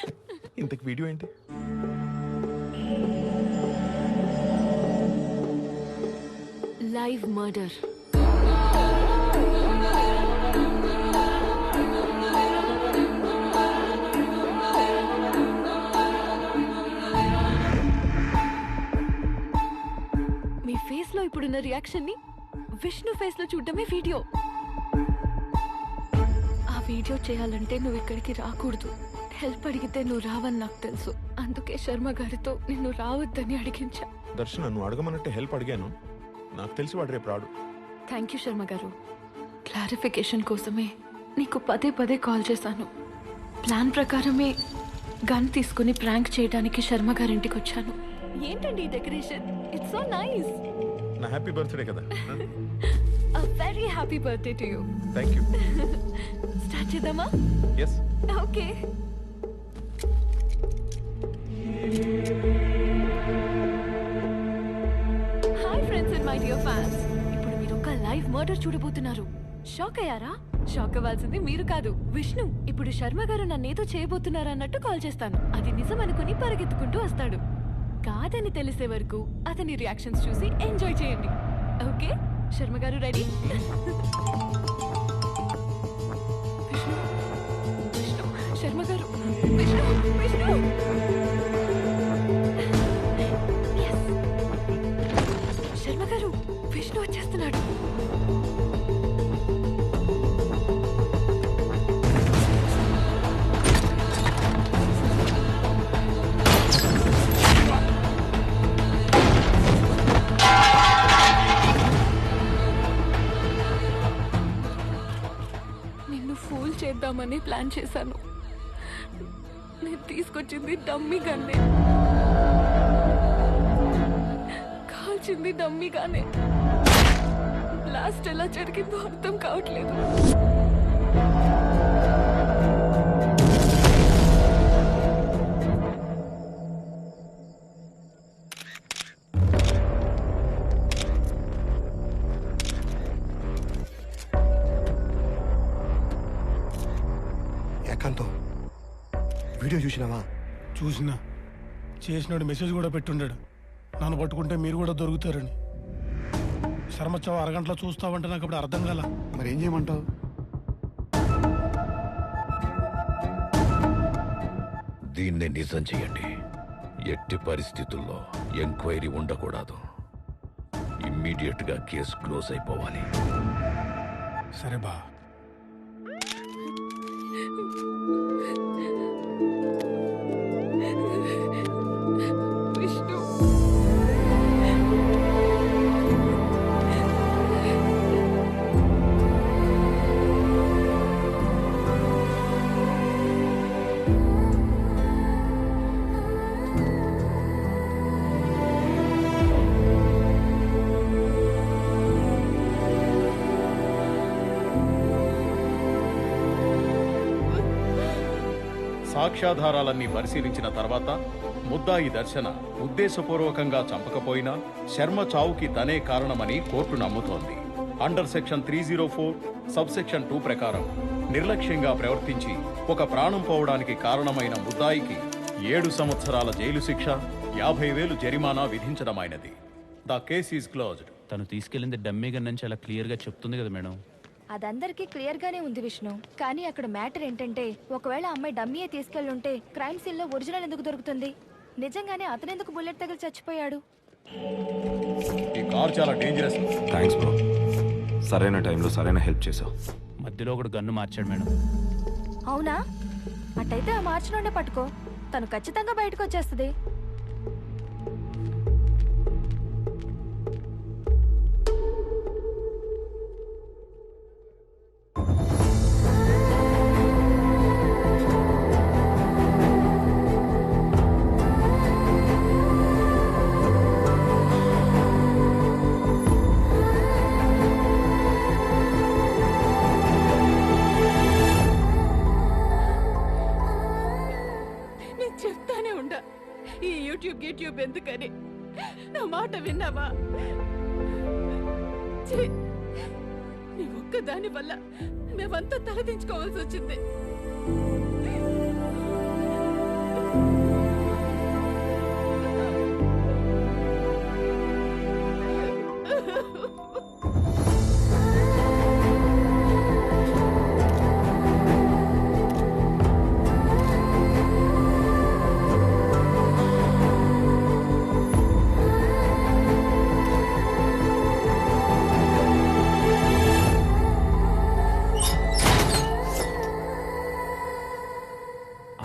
ఇంతకు వీడియో ఏంటి? Live murder. మీ ఫేస్ లో ఇప్పుడున్న రియాక్షన్ ని విష్ణు ఫేస్ లో చూడడమే వీడియో. ఆ వీడియో చేయాలంటే నువ్వు ఇక్కడికి రాకూడదు. హెల్ప్ అడిగితే నువ్వు రావని నాకు తెలుసు. అందుకే శర్మ గారితో నిన్ను రావద్దని అడిగించా. దర్శన, నువ్వు అడగమన్నట్టే హెల్ప్ అడిగాను. నాకు తెలిసి వాడు రేపు రాడు. థ్యాంక్ యూ శర్మ గారు. క్లారిఫికేషన్ కోసమే నీకు పదే పదే కాల్ చేశాను. ప్లాన్ ప్రకారమే గన్ తీసుకుని ప్రాంక్ చేయడానికి శర్మ గారింటికి వచ్చాను. ఏంటండి ఈ డెకరేషన్? It's so nice. నా హ్యాపీ బర్త్డే కదా. A very happy birthday to you. Thank you. Start చేద్దామా? Yes. Okay. Hi friends and my dear fans. ఇప్పుడు మీరు ఒక లైవ్ మర్డర్ చూడబోతున్నారు. షాక్ అయ్యారా? షాక్ అవ్వాల్సింది మీరు కాదు, విష్ణు. ఇప్పుడు శర్మ గారు నన్నేదో చేయబోతున్నారు అన్నట్టు కాల్ చేస్తాను. అది నిజం అనుకుని పరిగెత్తుకుంటూ వస్తాడు. కాదని తెలిసే వరకు అతని రియాక్షన్స్ చూసి ఎంజాయ్ చేయండి. ఓకే? శర్మ గారు రెడీ? విష్ణు, విష్ణు, శర్మ గారు, విష్ణు, విష్ణు. Yes. శర్మ గారు, విష్ణు వచ్చేస్తున్నాడు. ఫూల్ చేద్దామని ప్లాన్ చేశాను. నేను తీసుకొచ్చింది డమ్మీ గన్నే, కాల్చింది డమ్మీగానే. బ్లాస్ట్ ఎలా జరిగిందో అర్థం కావట్లేదు. ఏకాంతం, వీడియో చూసినావా? చూసినా. చేసినాడు మెసేజ్ కూడా పెట్టుండాడు, నన్ను పట్టుకుంటే మీరు కూడా దొరుకుతారని. శర్మచ్చావు అరగంటలో చూస్తావంటే నాకు ఇప్పుడు అర్థం కాల. మరి ఏం చేయమంటావు? దీన్నే నిజం చేయండి. ఎట్టి పరిస్థితుల్లో ఎంక్వైరీ ఉండకూడదు. ఇమ్మీడియట్ గా కేసు క్లోజ్ అయిపోవాలి. సరే బా. విష్ణు, సాక్ష్యాధారాలన్నీ పరిశీలించిన తర్వాత ముద్దాయి దర్శన ఉద్దేశపూర్వకంగా చంపకపోయినా శర్మ చావుకి తనే కారణమని కోర్టు నమ్ముతోంది. అండర్ సెక్షన్ 304 సబ్ సెక్షన్ 2 ప్రకారం నిర్లక్ష్యంగా ప్రవర్తించి ఒక ప్రాణం పోవడానికి కారణమైన ముద్దాయికి 7 సంవత్సరాల జైలు శిక్ష, 50,000 జరిమానా విధించడమైనది. The case is closed. తను తీసుకెళ్ళింది డమ్మీ గన్ నుంచి అలా క్లియర్గా చెప్తుంది కదా మేడం. అదందరికీ క్లియర్ గానే ఉంది విష్ణు. కానీ అక్కడ మ్యాటర్ ఏంటంటే, ఒకవేళ అమ్మాయి డమ్మీయే తీసుకెళ్ళుంటే క్రైమ్ సీన్ లో ఒరిజినల్ ఎందుకు దొరుకుతుంది? నిజంగానే అతనెందుకు బుల్లెట్ తగిలి చచ్చిపోయాడు? ఈ కార్ చాలా డేంజరస్. థ్యాంక్స్ బ్రో, సరైన టైంలో సరైన హెల్ప్ చేసావు. మధ్యలో ఒకడు గన్ను మార్చాడు మేడం. అవునా? అట్టయితే ఆ మార్చి నుండే పట్టుకో, తను ఖచ్చితంగా బయటకు వచ్చేస్తుంది. చెప్తానే ఉండా ఈ యూట్యూబ్ ఎందుకని. నా మాట విన్నావా? ఛీ, నీ ఒక్కదాని వల్ల మేమంతా తలదించుకోవాల్సి వచ్చింది.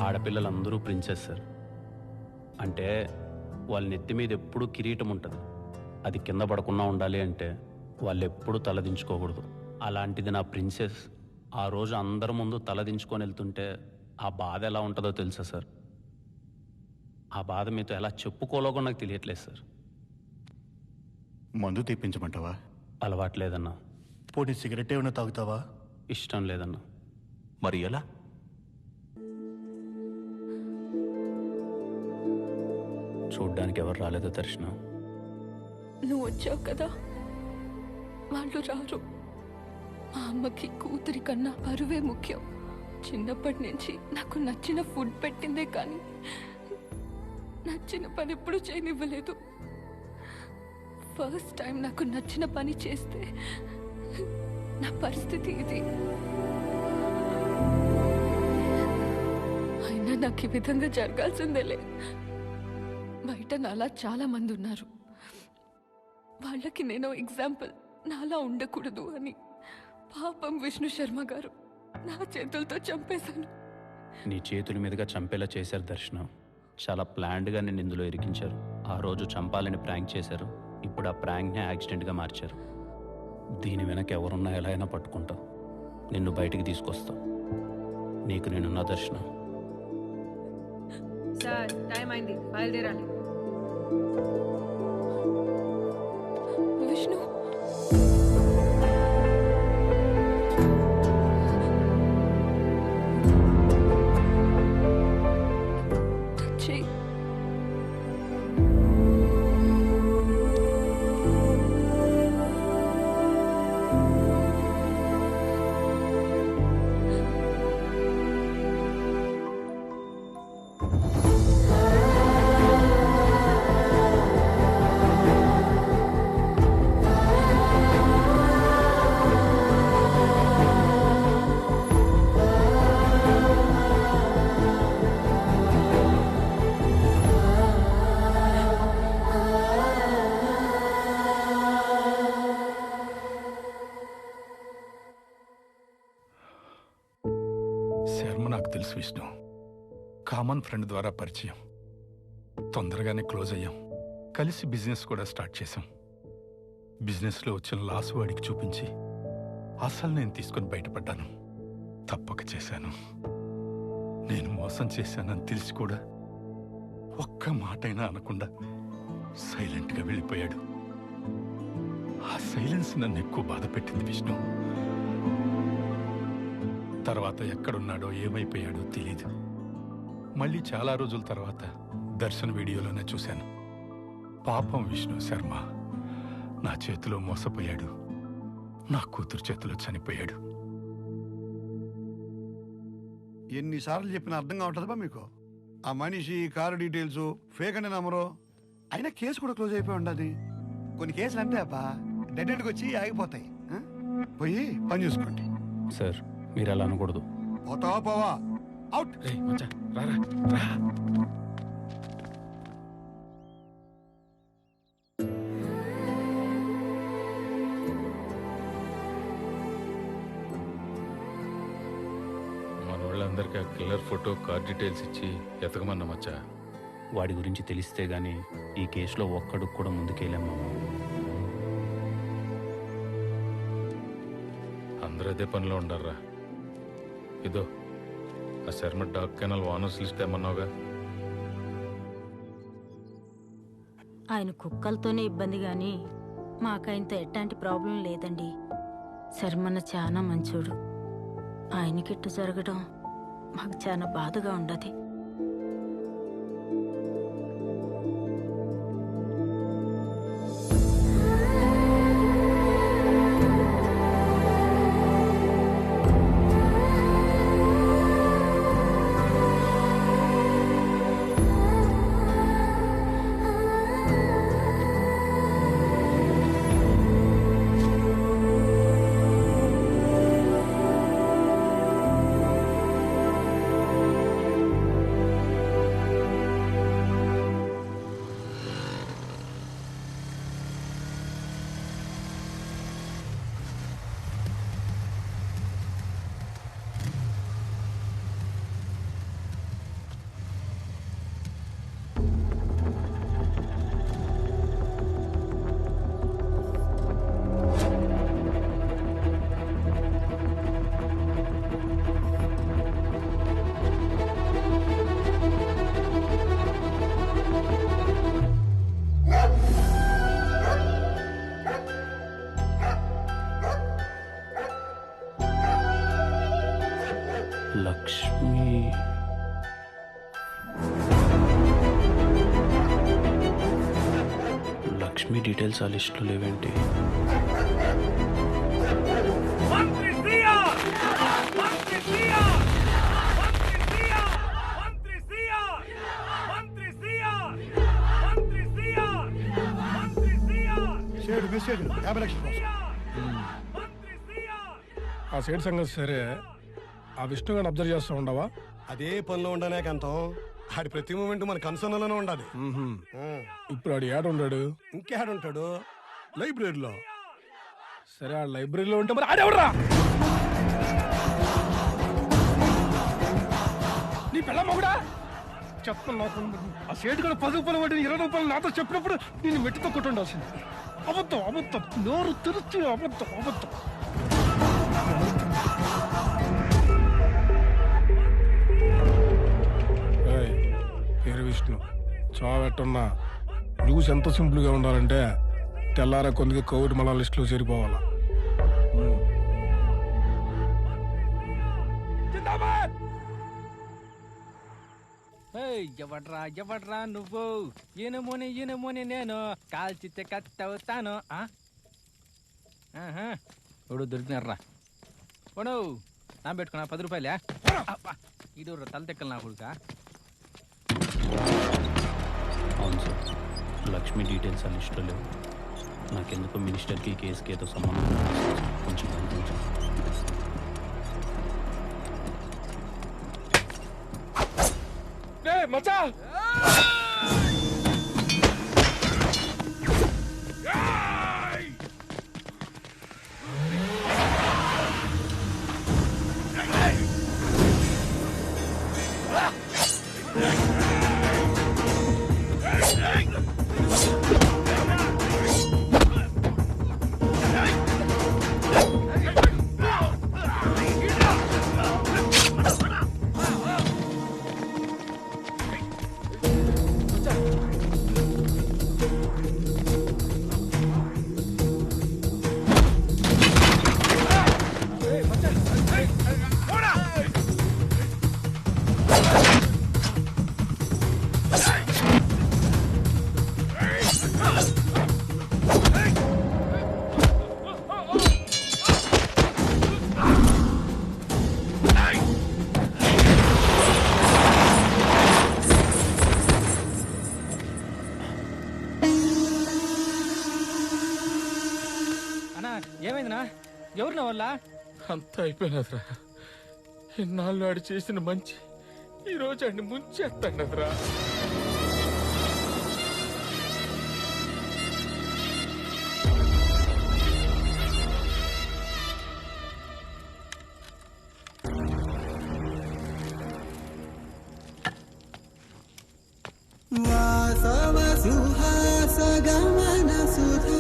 ఆడపిల్లలందరూ ప్రిన్సెస్ సార్. అంటే వాళ్ళ నెత్తి మీద ఎప్పుడూ కిరీటం ఉంటుంది. అది కింద పడకుండా ఉండాలి అంటే వాళ్ళు ఎప్పుడూ తలదించుకోకూడదు. అలాంటిది నా ప్రిన్సెస్ ఆ రోజు అందరి ముందు తలదించుకొని వెళ్తుంటే ఆ బాధ ఎలా ఉంటుందో తెలుసా సార్? ఆ బాధ మీతో ఎలా చెప్పుకోలేకో నాకు తెలియట్లేదు సార్. మందు తెప్పించమంటావా? అలవాట్లేదన్నా. పోనీ సిగరెట్ ఏమైనా తాగుతావా? ఇష్టం లేదన్నా. మరి ఎలా? చూడ్డానికి ఎవరు రాలేదో దర్శనం. నువ్వు వచ్చావు కదా, వాళ్ళు రారు. మా అమ్మకి కూతురి కన్నా పరువే ముఖ్యం. చిన్నప్పటి నుంచి నాకు నచ్చిన ఫుడ్ పెట్టిందే కానీ నచ్చిన పని ఎప్పుడు చేయనివ్వలేదు. ఫస్ట్ టైం నాకు నచ్చిన పని చేస్తే నా పరిస్థితి ఇది. అయినా నాకు ఈ విధంగా జరగాల్సిందేలే. బయట నాలా చాలా మంది ఉన్నారు. వాళ్ళకి నేను ఎగ్జాంపుల్, నాలా ఉండకూడదు అని. పాపం విష్ణు శర్మ గారు నా చేతులతో చంపేశాను. నీ చేతుల మీదుగా చంపేలా చేశారు దర్శనం. చాలా ప్లాన్డ్గా నేను ఇందులో ఇరికించారు. ఆ రోజు చంపాలని ప్రాంక్ చేశారు. ఇప్పుడు ఆ ప్రాంక్ని యాక్సిడెంట్గా మార్చారు. దీని వెనక ఎవరున్నా ఎలా అయినా పట్టుకుంటావు. నిన్ను బయటికి తీసుకొస్తా. నీకు నేనున్న దర్శనం. సార్, టైం అయింది, బయలుదేరాలి. విష్ణు, శర్మ నాకు తెలుసు విష్ణు. కామన్ ఫ్రెండ్ ద్వారా పరిచయం. తొందరగానే క్లోజ్ అయ్యాం. కలిసి బిజినెస్ కూడా స్టార్ట్ చేశాం. బిజినెస్లో వచ్చిన లాస్ వాడికి చూపించి అసలు నేను తీసుకొని బయటపడ్డాను. తప్పక చేశాను. నేను మోసం చేశానని తెలిసి కూడా ఒక్క మాటైనా అనకుండా సైలెంట్గా వెళ్ళిపోయాడు. ఆ సైలెన్స్ నన్ను ఎక్కువ బాధ పెట్టింది విష్ణు. తర్వాత ఎక్కడున్నాడో ఏమైపోయాడో తెలీదు. మళ్ళీ చాలా రోజుల తర్వాత దర్శన్ వీడియోలోనే చూశాను. పాపం విష్ణు శర్మ నా చేతిలో మోసపోయాడు, నా కూతురు చేతిలో చనిపోయాడు. ఎన్నిసార్లు చెప్పినా అర్థం కావట్లేదా మీకు? ఆ మనిషి, కారు డీటెయిల్స్ ఫేక్ అనే నమ్మరు. అయినా కేసు కూడా క్లోజ్ అయిపోయి ఉండదు. కొన్ని కేసులు అంతే అబ్బా, డెడ్ ఎండ్కి వచ్చి ఆగిపోతాయి. పోయి పని చూసుకోండి. సార్ మీరు అలా అనకూడదు. పోతావా పోవా, అవుట్. రారా రా. మన వాళ్ళందరికీ ఆ కిల్లర్ ఫోటో, కార్ డీటెయిల్స్ ఇచ్చి ఎతకమన్నా మచ్చా. వాడి గురించి తెలిస్తే గానీ ఈ కేసులో ఒక్కడికి కూడా ముందుకెళ్ళాం మామ. అందరూ అదే పనిలో ఉండారా. ఇదో ఆ Sharma dog kennel owners list ఏమన్నావుగా. ఆయన కుక్కలతోనే ఇబ్బంది గాని మాకైంత ఎట్లాంటి ప్రాబ్లం లేదండి. శర్మన్న చాలా మంచోడు. ఆయనకిట్టు జరగడం మాకు చాలా బాధగా ఉండదు. లక్ష్మి డీటెయిల్స్ ఆ లిస్టులో లేవేంటి? ఆ సైడ్ సంగతి సరే, ఆ విష్ణు గారిని అబ్జర్వ్ చేస్తూ ఉండవా? అదే పనిలో ఉండనే కంతం. ఆడి ప్రతి మూమెంట్ మన కన్సర్న్లోనే ఉండాలి. ఇప్పుడు ఆడు ఏడు ఉన్నాడు? ఇంకేడుంటాడు? లైబ్రరీలో. సరే, ఆ లైబ్రరీలో ఉంటే మరి ఆడెవడరా? నీ పిల్ల మొగుడా చెప్తాను. నాకు ఆ సేటు కూడా 10 రూపాయలు పడి 20 రూపాయలు నాతో చెప్పినప్పుడు నేను మెట్టుతో కొట్టుండాల్సింది. అబద్ధం, అబద్ధం, నోరు తెరుచు అబద్ధం, అబద్ధం. పేరు విష్ణు, చావెట్టున్నా న్యూస్ ఎంత సింపుల్గా ఉండాలంటే తెల్లారా కొందికి కోవిడ్ మళ్ళా లిస్టులో చేరిపోవాలా. ఎవడ్రా ఎవడ్రా నువ్వు? ఈనమోని నేను కాల్చితే కట్టవుతాను. ఇప్పుడు దొరికినారా ఓడు నా పెట్టుకున్నా 10 రూపాయలే. ఇది తల తెక్కలు నా కొడుకా. అవును సార్, లక్ష్మి డీటెయిల్స్ ఆ లిస్టులో లేవు. నాకెందుకో మినిస్టర్కి ఈ కేసుకి ఏదో సంబంధం కొంచెం కనిపించాను. మచ్చా ఏమైందినా? ఎవరు నా వల్ల? అంతా అయిపోయినదిరా. ఇన్నాళ్ళు ఆడు చేసిన మంచి ఈ రోజు ఆడిని ముంచేస్తాడరా. వాసవ సుహాస గమన సుధా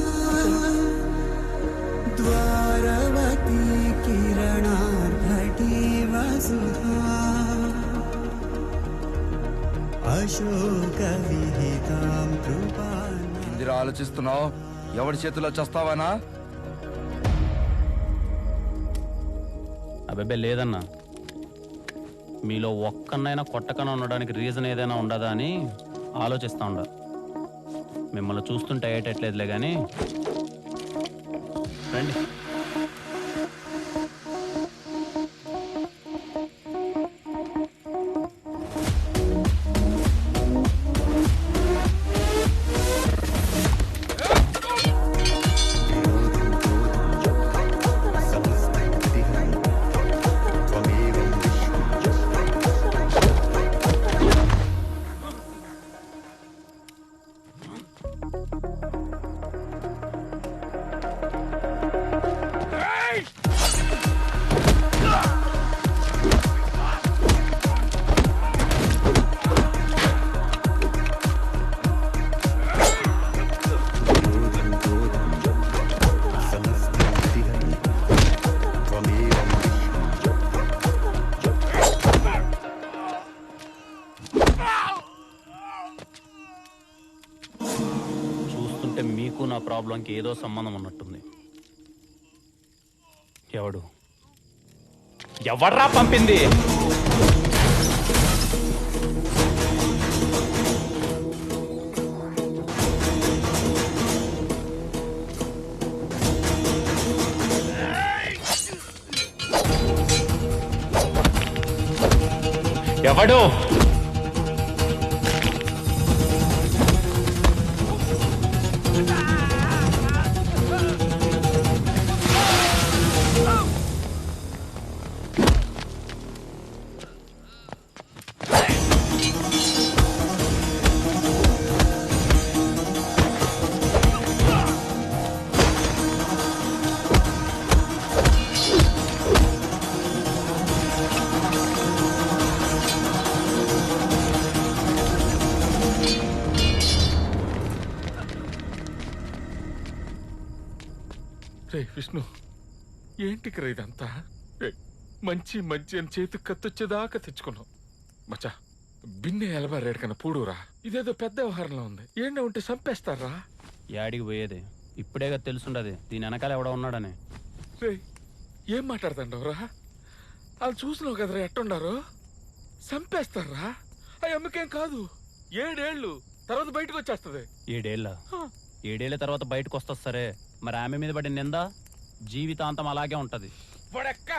ద్వారవతి కిరణార్భటి వసుధా అశోక విహితాం కృపాణ. ఇందిరా ఆలోచిస్తున్నావు? ఎవరి చేతిలో చస్తావానా? అబ్బాయి లేదన్నా, మీలో ఒక్కనైనా కొట్టకన ఉండడానికి రీజన్ ఏదైనా ఉండదా అని ఆలోచిస్తా ఉండ. మిమ్మల్ని చూస్తుంటే అయ్యేటట్లేదులే కానీ రండి. చూస్తుంటే మీకు నా ప్రాబ్లంకి ఏదో సంబంధం ఉన్నట్టుంది. ఎవడ్రా పంపింది? ఎవడు? రే విష్ణు, ఏంటికిరా ఇదంతా? మంచి మంచి అని చేతికి కత్తొచ్చేదాకా తెచ్చుకున్నావు. మచ్చా బిన్నె ఎలబారేడు కన్నా పూడురా. ఇదేదో పెద్ద వ్యవహారంలో ఉంది. ఏంటో ఉంటే చంపేస్తారా? యాడికి పోయేది? ఇప్పుడేగా తెలుసుండది దీని వెనకాల ఎవడో ఉన్నాడని. రే ఏం మాట్లాడుతుండవురా? వాళ్ళు చూసినావు కదరా ఎట్టుండారు. చంపేస్తారా? ఆ అమ్మకేం కాదు, 7 ఏళ్ళు తర్వాత బయటకు వచ్చేస్తుంది. 7 ఏళ్ళ? 7 ఏళ్ళ తర్వాత బయటకు వస్తా సరే, మరి ఆమె మీద పడిన నింద జీవితాంతం అలాగే ఉంటది. వాడెక్క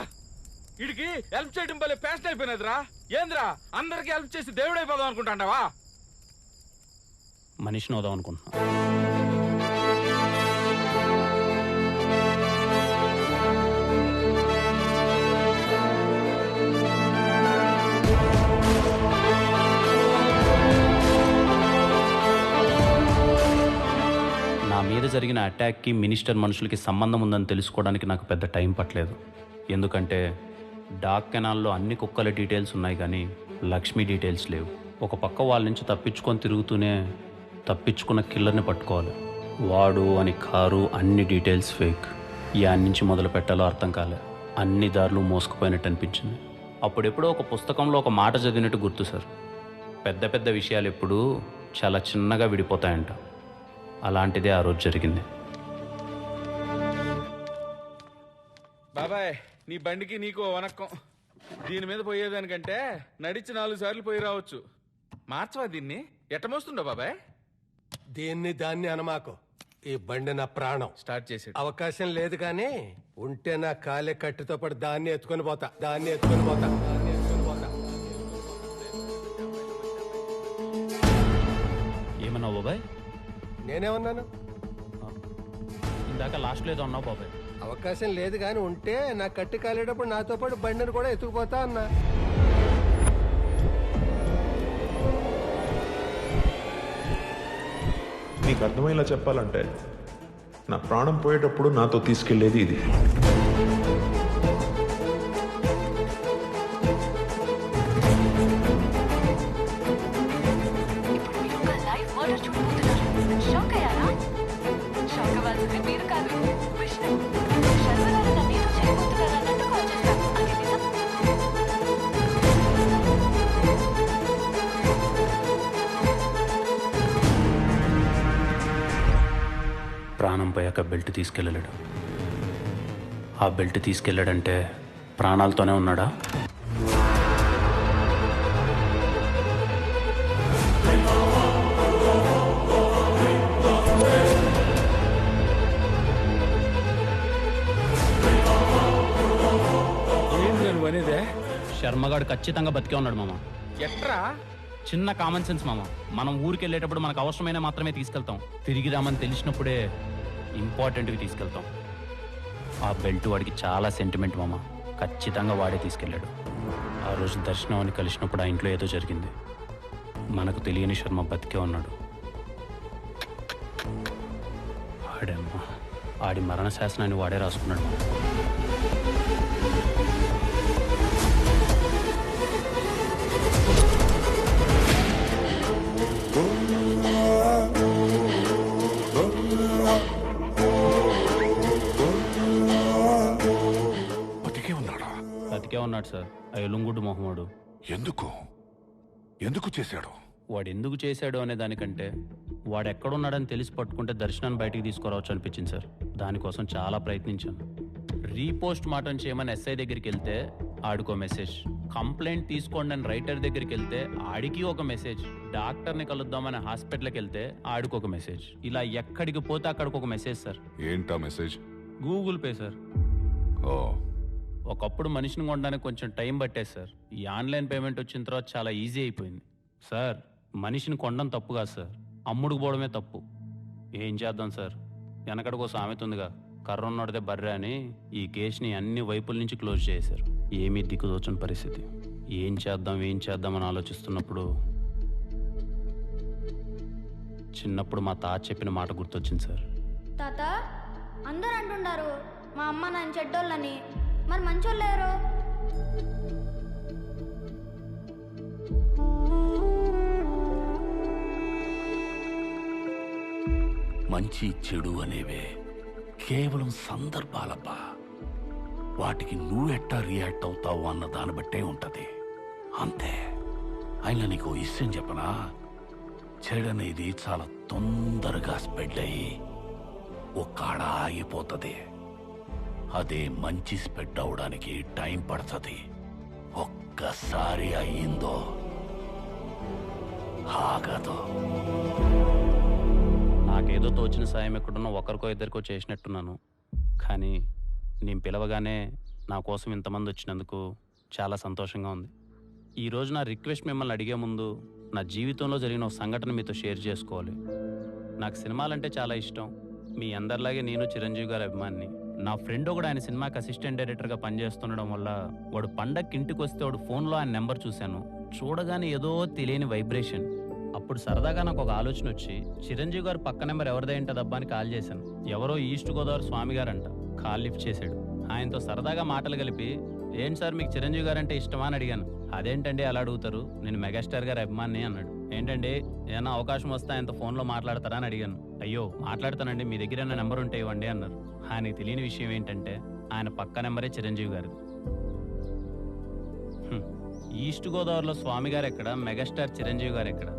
ఇడికి హెల్ప్ చేయడం వల్లే ప్యాషన్ అయిపోయినదిరా. ఏంద్రా అందరికి హెల్ప్ చేసి దేవుడైపోదాం అనుకుంటాండావా? మనిషిని అవుదాం అనుకుంటున్నా. నా మీద జరిగిన అటాక్కి మినిస్టర్ మనుషులకి సంబంధం ఉందని తెలుసుకోవడానికి నాకు పెద్ద టైం పట్టలేదు. ఎందుకంటే డాక్ కెనాల్లో అన్ని కుక్కల డీటెయిల్స్ ఉన్నాయి కానీ లక్ష్మి డీటెయిల్స్ లేవు. ఒక పక్క వాళ్ళ నుంచి తప్పించుకొని తిరుగుతూనే తప్పించుకున్న కిల్లర్ని పట్టుకోవాలి. వాడు అని కారు అన్ని డీటెయిల్స్ ఫేక్. యాన్ నుంచి మొదలు పెట్టాలో అర్థం కాలే. అన్ని దారులు మోసుకుపోయినట్టు అనిపించింది. అప్పుడెప్పుడో ఒక పుస్తకంలో ఒక మాట చదివినట్టు గుర్తు సార్, పెద్ద పెద్ద విషయాలు ఎప్పుడూ చాలా చిన్నగా విడిపోతాయంట. అలాంటిదే ఆ రోజు జరిగింది. బాబాయ్ నీ బండికి నీకు వనక్కం. దీని మీద పోయేదానికంటే నడిచి 4 సార్లు పోయి రావచ్చు. మార్చవా దీన్ని? ఎట్ట మోస్తుండో బాబాయ్? దీన్ని దాన్ని అనమాకు. ఈ బండి నా ప్రాణం. స్టార్ట్ చేసి అవకాశం లేదు కానీ ఉంటే నా కాలే కట్టుతో పాటు దాన్ని ఎత్తుకొని పోతా. ఏమన్నావు బాబాయ్? నేనేమన్నాను? ఇందాక లాస్ట్లో ఏదో అన్నావు బాబాయ్. అవకాశం లేదు కానీ ఉంటే నా కట్టి కాలేటప్పుడు నాతో పాటు బండిని కూడా ఎత్తుకుపోతా అన్నా. నీకు అర్థమయ్యేలా చెప్పాలంటే నా ప్రాణం పోయేటప్పుడు నాతో తీసుకెళ్లేది ఇది. ప్రాణం పోయాక బెల్ట్ తీసుకెళ్ళలేడు. ఆ బెల్ట్ తీసుకెళ్ళాడంటే ప్రాణాలతోనే ఉన్నాడా? శర్మగాడు ఖచ్చితంగా బతికే ఉన్నాడు మామ. ఎట్రా? చిన్న కామన్ సెన్స్ మామ. మనం ఊరికి వెళ్ళేటప్పుడు మనకు అవసరమైన మాత్రమే తీసుకెళ్తాం. తిరిగి రామని తెలిసినప్పుడే ఇంపార్టెంట్వి తీసుకెళ్తాం. ఆ బెల్ట్ వాడికి చాలా సెంటిమెంట్ మామ. ఖచ్చితంగా వాడే తీసుకెళ్ళాడు. ఆ రోజు దర్శనం అని కలిసినప్పుడు ఆ ఇంట్లో ఏదో జరిగింది. మనకు తెలియని శర్మ బతికే ఉన్నాడు. ఆడేమ్మా, ఆడి మరణ శాసనాన్ని వాడే రాసుకున్నాడు. బతికే ఉన్నాడు సార్. ఆ ఎలుంగుడు మొహమ్మడు. ఎందుకు చేశాడు? వాడు ఎందుకు చేశాడు అనే దానికంటే వాడు ఎక్కడున్నాడని తెలిసి పట్టుకుంటే దర్శనాన్ని బయటికి తీసుకురావచ్చు అనిపించింది సార్. దానికోసం చాలా ప్రయత్నించాను. రీపోస్ట్ మాటం చేయమని ఎస్ఐ దగ్గరికి వెళ్తే ఆడికో మెసేజ్, కంప్లైంట్ తీసుకోండి అని రైటర్ దగ్గరికి వెళ్తే ఆడికి ఒక మెసేజ్, డాక్టర్ని కలుద్దామని హాస్పిటల్కి వెళ్తే ఆడికి ఒక మెసేజ్. ఇలా ఎక్కడికి పోతే అక్కడికి ఒక మెసేజ్ సార్. ఏంటా మెసేజ్? Google pay sir. ఒకప్పుడు మనిషిని కొనడానికి కొంచెం టైం పట్టేది సార్. ఈ ఆన్లైన్ పేమెంట్ వచ్చిన తర్వాత చాలా ఈజీ అయిపోయింది సార్. మనిషిని కొనడం తప్పు కాదు సార్, అమ్ముడుకు పోవడమే తప్పు. ఏం చేద్దాం సార్, వెనకడికో సామెత ఉందిగా, కర్ర ఉన్నోడితే బర్రె అని. ఈ కేసుని అన్ని వైపుల నుంచి క్లోజ్ చేశారు. ఏమీ దిక్కుదోచని పరిస్థితి. ఏం చేద్దామని ఆలోచిస్తున్నప్పుడు చిన్నప్పుడు మా తాత చెప్పిన మాట గుర్తొచ్చింది సార్. తాత, అందరూ అంటున్నారు మా అమ్మ నాన్న చెడ్డోళ్ళని, మరి మంచోళ్ళు లేరు. మంచి చెడు అనేవే కేవలం సందర్భాలబ్బా. వాటికి నువ్వెట్టా రియాక్ట్ అవుతావు అన్న దాన్ని బట్టే ఉంటది, అంతే. అయినా నీకు విషయం చెప్పనా, చెడనేది చాలా తొందరగా స్ప్రెడ్ అయ్యి ఒక్కడ ఆగిపోతుంది. అదే మంచి స్ప్రెడ్ అవడానికి టైం పడుతుంది. ఒక్కసారి అయ్యిందో ఆగదు. నాకేదో తోచిన సాయం ఎక్కడున్నా ఒకరికో ఇద్దరికో చేసినట్టున్నాను. కానీ నేను పిలవగానే నా కోసం ఇంతమంది వచ్చినందుకు చాలా సంతోషంగా ఉంది. ఈరోజు నా రిక్వెస్ట్ మిమ్మల్ని అడిగే ముందు నా జీవితంలో జరిగిన ఒక సంఘటన మీతో షేర్ చేసుకోవాలి. నాకు సినిమాలంటే చాలా ఇష్టం. మీ అందరిలాగే నేను చిరంజీవి గారి అభిమానిని. నా ఫ్రెండ్ ఒకడు ఆయన సినిమాకి అసిస్టెంట్ డైరెక్టర్గా పనిచేస్తుండడం వల్ల వాడు పండగకి ఇంటికి వస్తే వాడు ఫోన్లో ఆయన నెంబర్ చూశాను. చూడగానే ఏదో తెలియని వైబ్రేషన్. అప్పుడు సరదాగా నాకు ఒక ఆలోచన వచ్చి చిరంజీవి గారు పక్క నెంబర్ ఎవరిదేంటదబ్బా అని కాల్ చేశాను. ఎవరో ఈస్ట్ గోదావరి స్వామి గారంట. కాల్ లిఫ్ట్ చేశాడు. ఆయనతో సరదాగా మాటలు కలిపి, ఏంటి సార్ మీకు చిరంజీవి గారు అంటే ఇష్టమా అని అడిగాను. అదేంటండి అలా అడుగుతారు, నేను మెగాస్టార్ గారి అభిమాని అన్నాడు. ఏంటండి ఏమైనా అవకాశం వస్తే ఆయనతో ఫోన్లో మాట్లాడతారా అని అడిగాను. అయ్యో మాట్లాడతానండి, మీ దగ్గర ఏమైనా నెంబర్ ఉంటే ఇవ్వండి అన్నారు. ఆయనకి తెలియని విషయం ఏంటంటే ఆయన పక్క నెంబరే చిరంజీవి గారిది. ఈస్ట్ గోదావరిలో స్వామి గారు ఎక్కడ, మెగాస్టార్ చిరంజీవి గారు ఎక్కడ?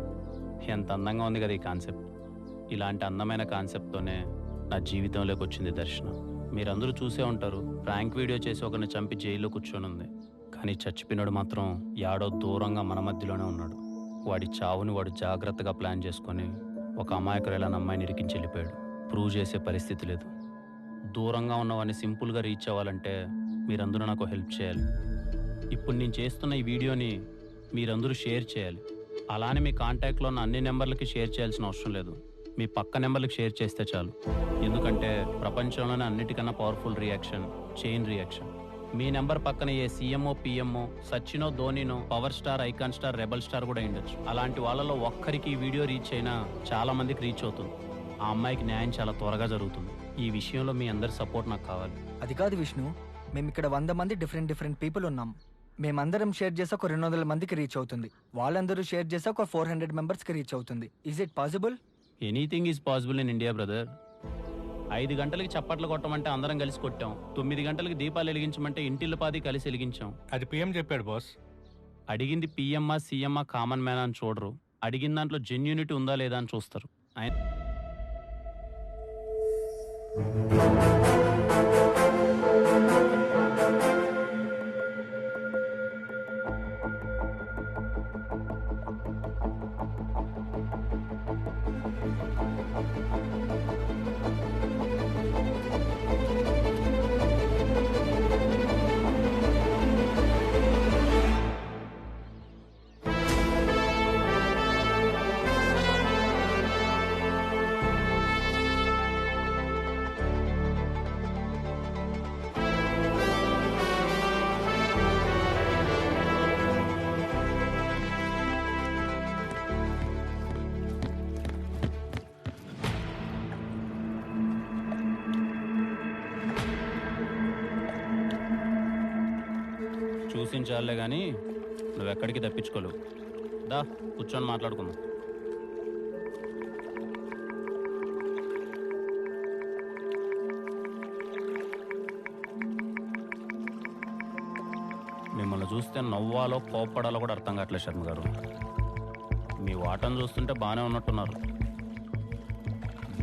ఎంత అందంగా ఉంది కదా ఈ కాన్సెప్ట్. ఇలాంటి అందమైన కాన్సెప్ట్తోనే నా జీవితంలోకి వచ్చింది దర్శనం. మీరందరూ చూసే ఉంటారు, ప్రాంక్ వీడియో చేసి ఒకరిని చంపి జైల్లో కూర్చొని ఉంది. కానీ చచ్చిపోయినాడు మాత్రం యాడో దూరంగా మన మధ్యలోనే ఉన్నాడు. వాడి చావుని వాడు జాగ్రత్తగా ప్లాన్ చేసుకొని ఒక అమాయకురాలైన అమ్మాయిని ఇరికించి వెళ్ళిపోయాడు. ప్రూవ్ చేసే పరిస్థితి లేదు. దూరంగా ఉన్నవాడిని సింపుల్గా రీచ్ అవ్వాలంటే మీరందరూ నాకు హెల్ప్ చేయాలి. ఇప్పుడు నేను చేస్తున్న ఈ వీడియోని మీరందరూ షేర్ చేయాలి. అలానే మీ కాంటాక్ట్లో ఉన్న అన్ని నెంబర్లకి షేర్ చేయాల్సిన అవసరం లేదు. మీ పక్క నెంబర్లకు షేర్ చేస్తే చాలు. ఎందుకంటే ప్రపంచంలోనే అన్నిటికన్నా పవర్ఫుల్ రియాక్షన్ చైన్ రియాక్షన్. మీ నెంబర్ పక్కన ఏ సీఎంఓ పిఎంఓ సచినో ధోనినో power star icon star rebel star కూడా ఉండొచ్చు. అలాంటి వాళ్ళలో ఒక్కరికి ఈ వీడియో రీచ్ అయినా చాలా మందికి రీచ్ అవుతుంది. ఆ అమ్మాయికి న్యాయం చాలా త్వరగా జరుగుతుంది. ఈ విషయంలో మీ అందరి సపోర్ట్ నాకు కావాలి. అది కాదు విష్ణు, మేము ఇక్కడ 100 మంది డిఫరెంట్ పీపుల్ ఉన్నాం. మేమందరం షేర్ చేసా ఒక 200 మందికి రీచ్ అవుతుంది. వాళ్ళందరూ షేర్ చేసా ఒక 400 మెంబర్స్కి రీచ్ అవుతుంది. Is it possible? Anything is possible in India brother. 5 గంటలకి చప్పట్లు కొట్టమంటే అందరం కలిసి కొట్టాం. 9 గంటలకి దీపాలు వెలిగించమంటే ఇంటిల్లిపాది కలిసి వెలిగించాం. అది పిఎం చెప్పాడు బాస్. అడిగింది పిఎంఆ సీఎంఆ కామన్ మ్యాన్ అని చూడరు. అడిగిన దాంట్లో జెన్యూనిటీ ఉందా లేదా అని చూస్తారు. చూసించాలే కానీ నువ్వెక్కడికి తప్పించుకోలేవు. దా కూర్చొని మాట్లాడుకుందాం. మిమ్మల్ని చూస్తే నవ్వాలో కోప్పడాలో కూడా అర్థం కావట్లేదు శర్మ గారు. మీ వాటను చూస్తుంటే బాగానే ఉన్నట్టున్నారు.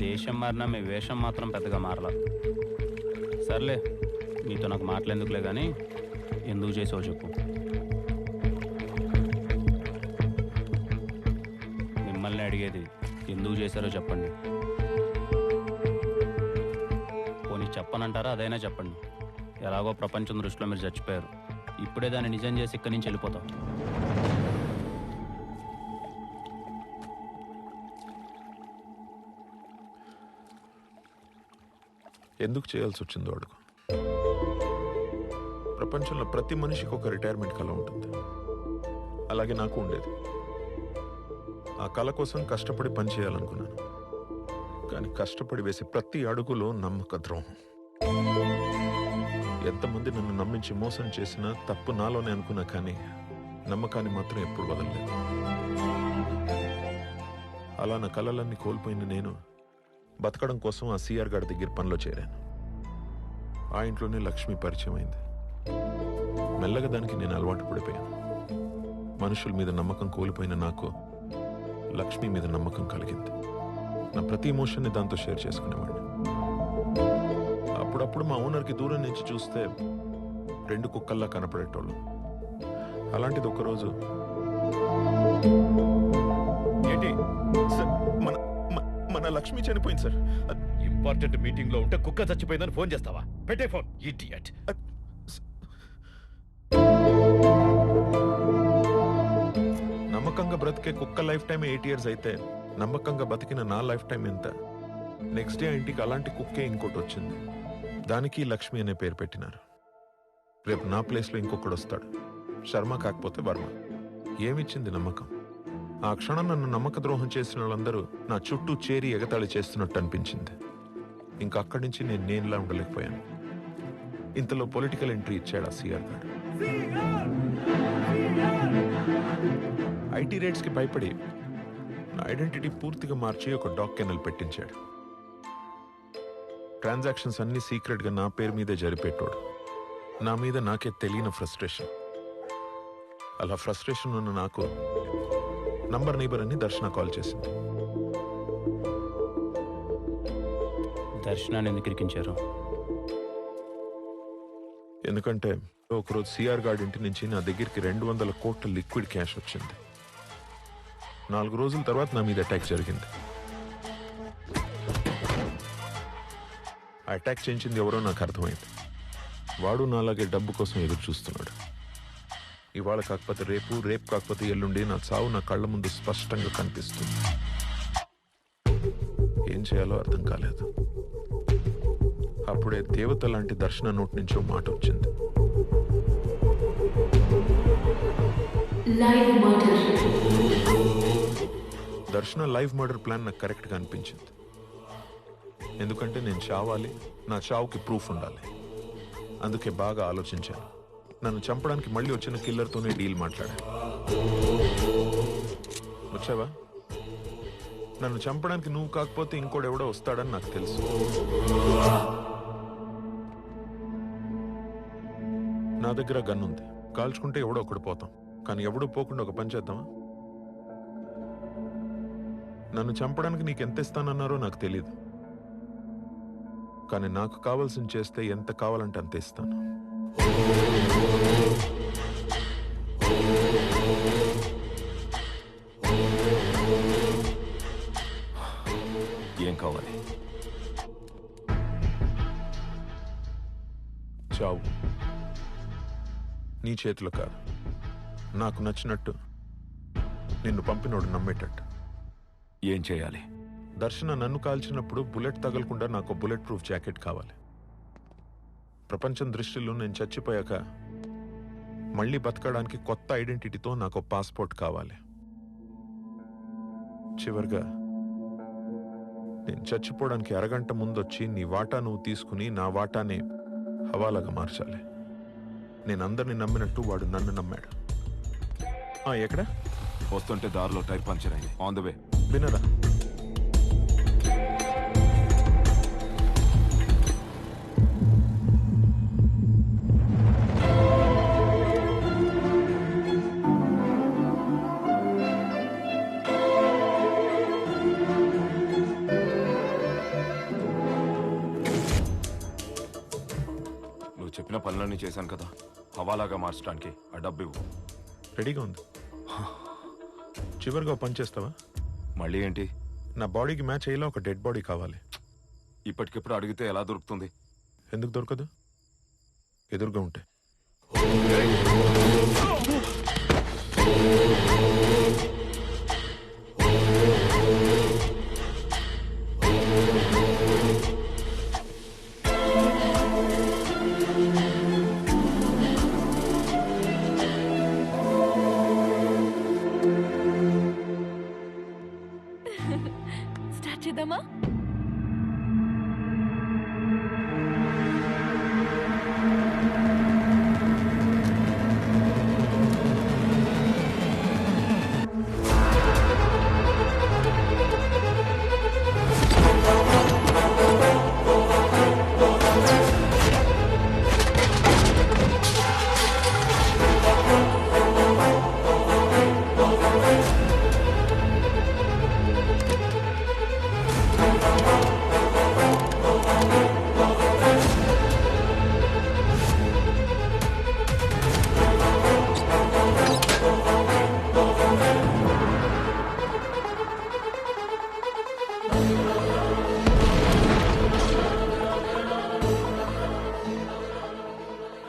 దేశం మారినా మీ వేషం మాత్రం పెద్దగా మారలా. సర్లే, మీతో నాకు మాట్లాడేందుకులే కానీ ఎందుకు చేసావు చెప్పు. మిమ్మల్ని అడిగేది ఎందుకు చేశారో చెప్పండి. పోనీ చెప్పనంటారా? అదైనా చెప్పండి. ఎలాగో ప్రపంచం దృష్టిలో మీరు చచ్చిపోయారు. ఇప్పుడే దాన్ని నిజం చేసి ఇక్కడి నుంచి వెళ్ళిపోతాం. ఎందుకు చేయాల్సి వచ్చిందో అడుగు. ప్రపంచంలో ప్రతి మనిషికి ఒక రిటైర్మెంట్ కళ ఉంటుంది. అలాగే నాకు ఉండేది. ఆ కళ కోసం కష్టపడి పనిచేయాలనుకున్నాను. కానీ కష్టపడి వేసే ప్రతి అడుగులో నమ్మక ద్రోహం. ఎంతమంది నన్ను నమ్మించి మోసం చేసినా తప్పు నాలోనే అనుకున్నా, కానీ నమ్మకాన్ని మాత్రం ఎప్పుడు వదలలేదు. అలా నా కళలన్నీ కోల్పోయిన నేను బతకడం కోసం ఆ సిఆర్ గారి దగ్గర పనిలో చేరాను. ఆ ఇంట్లోనే లక్ష్మి పరిచయం అయింది. మెల్లగా దానికి నేను అలవాటు పడిపోయాను. మనుషుల మీద నమ్మకం కోల్పోయిన నాకు లక్ష్మి మీద నమ్మకం కలిగింది. నా ప్రతి ఎమోషన్ని దాంతో షేర్ చేసుకునేవాడిని. అప్పుడప్పుడు మా ఓనర్కి దూరం నుంచి చూస్తే 2 కుక్కల్లా కనపడేటోళ్ళు. అలాంటిది ఒకరోజు, ఏంటి మన లక్ష్మి చనిపోయింది సార్. ఇంపార్టెంట్ మీటింగ్ లో ఉంటే కుక్క చచ్చిపోయిందని ఫోన్ చేస్తావా? పెట్టే ఫోన్. ఇడియట్. నమ్మకంగా బ్రతికే కుక్క లైఫ్ టైం 8 years అయితే నమ్మకంగా బతికిన నా లైఫ్ టైం ఎంత? నెక్స్ట్ డే ఇంటికి అలాంటి కుక్కే ఇంకోటి వచ్చింది. దానికి లక్ష్మి అనే పేరు పెట్టినారు. రేపు నా ప్లేస్లో ఇంకొకడు వస్తాడు. శర్మ కాకపోతే వర్మ. ఏమిచ్చింది నమ్మకం? ఆ క్షణం నన్ను నమ్మక ద్రోహం చేసిన వాళ్ళందరూ నా చుట్టూ చేరి ఎగతాళి చేస్తున్నట్టు అనిపించింది. ఇంకా అక్కడి నుంచి నేను నేనులా ఉండలేకపోయాను. ఇంతలో పొలిటికల్ ఎంట్రీ ఇచ్చాడు ఆ సిఆర్ గారు. ఐటీ రేట్స్కి భయపడి నా ఐడెంటిటీ పూర్తిగా మార్చి ఒక డాగ్ కెనల్ పెట్టించాడు. ట్రాన్సాక్షన్స్ అన్ని సీక్రెట్గా నా పేరు మీదే జరిపేటోడు. నా మీద నాకే తెలియని ఫ్రస్ట్రేషన్. అలా ఫ్రస్ట్రేషన్ ఉన్న నాకు నంబర్ నైబర్ అని దర్శన కాల్ చేసింది. దర్శనాన్ని ఎందుకు ఇరికించారు? ఎందుకంటే ఒకరోజు సిఆర్ గార్డ్ ఇంటి నుంచి నా దగ్గరికి 200 కోట్ల లిక్విడ్ క్యాష్ వచ్చింది. 4 రోజుల తర్వాత నా మీద అటాక్ జరిగింది. ఆ అటాక్ చేయించింది ఎవరో నాకు అర్థమైంది. వాడు నాలాగే డబ్బు కోసం ఎదురు చూస్తున్నాడు. ఇవాళ కాకపోతే రేపు, రేపు కాకపోతే ఎల్లుండి నా చావు నా కళ్ళ ముందు స్పష్టంగా కనిపిస్తుంది. చేయాలో అర్థం కాలేదు. అప్పుడే దేవత లాంటి దర్శన నోటి నుంచి మాట వచ్చింది. దర్శన లైవ్ మర్డర్ ప్లాన్ నాకు కరెక్ట్గా అనిపించింది. ఎందుకంటే నేను చావాలి, నా చావుకి ప్రూఫ్ ఉండాలి. అందుకే బాగా ఆలోచించాను. నన్ను చంపడానికి మళ్ళీ వచ్చిన కిల్లర్తోనే డీల్ మాట్లాడాను. వచ్చావా? నన్ను చంపడానికి నువ్వు కాకపోతే ఇంకోడెవడో వస్తాడని నాకు తెలుసు. నా దగ్గర గన్ ఉంది. కాల్చుకుంటే ఎవడో ఒకడు పోతాం, కానీ ఎవడూ పోకుండా ఒక పని చేద్దామా? నన్ను చంపడానికి నీకు ఎంత ఇస్తానన్నారో నాకు తెలీదు, కానీ నాకు కావాల్సింది చేస్తే ఎంత కావాలంటే అంత ఇస్తాను. ఏం కావాలి? చావు. నీ చేతిలో కాదు, నాకు నచ్చినట్టు, నిన్ను పంపినోడు నమ్మేటట్టు. ఏం చేయాలి? దర్శన నన్ను కాల్చినప్పుడు బుల్లెట్ తగలకుండా నాకు బుల్లెట్ ప్రూఫ్ జాకెట్ కావాలి. ప్రపంచం దృష్టిలో నేను చచ్చిపోయాక మళ్ళీ బతకడానికి కొత్త ఐడెంటిటీతో నాకు పాస్పోర్ట్ కావాలి. చివరిగా నేను చచ్చిపోవడానికి అరగంట ముందొచ్చి నీ వాటా నువ్వు తీసుకుని నా వాటాని హవాలాగా మార్చాలి. నేను అందరిని నమ్మినట్టు వాడు నన్ను నమ్మాడు. ఎక్కడ? వస్తుంటే దారిలో టైర్ పంచర్ అయింది. On the way. వినరా? చెప్పిన పనులన్నీ చేశాను కదా, హవాలాగా మార్చడానికి ఆ డబ్బు ఇవ్వు. రెడీగా ఉంది. చివరిగా పని చేస్తావా? మళ్ళీ ఏంటి? నా బాడీకి మ్యాచ్ అయ్యేలా ఒక డెడ్ బాడీ కావాలి. ఇప్పటికిప్పుడు అడిగితే ఎలా దొరుకుతుంది? ఎందుకు దొరకదు? ఎదురుగా ఉంటే. స్టార్ట్ చేద్దామా?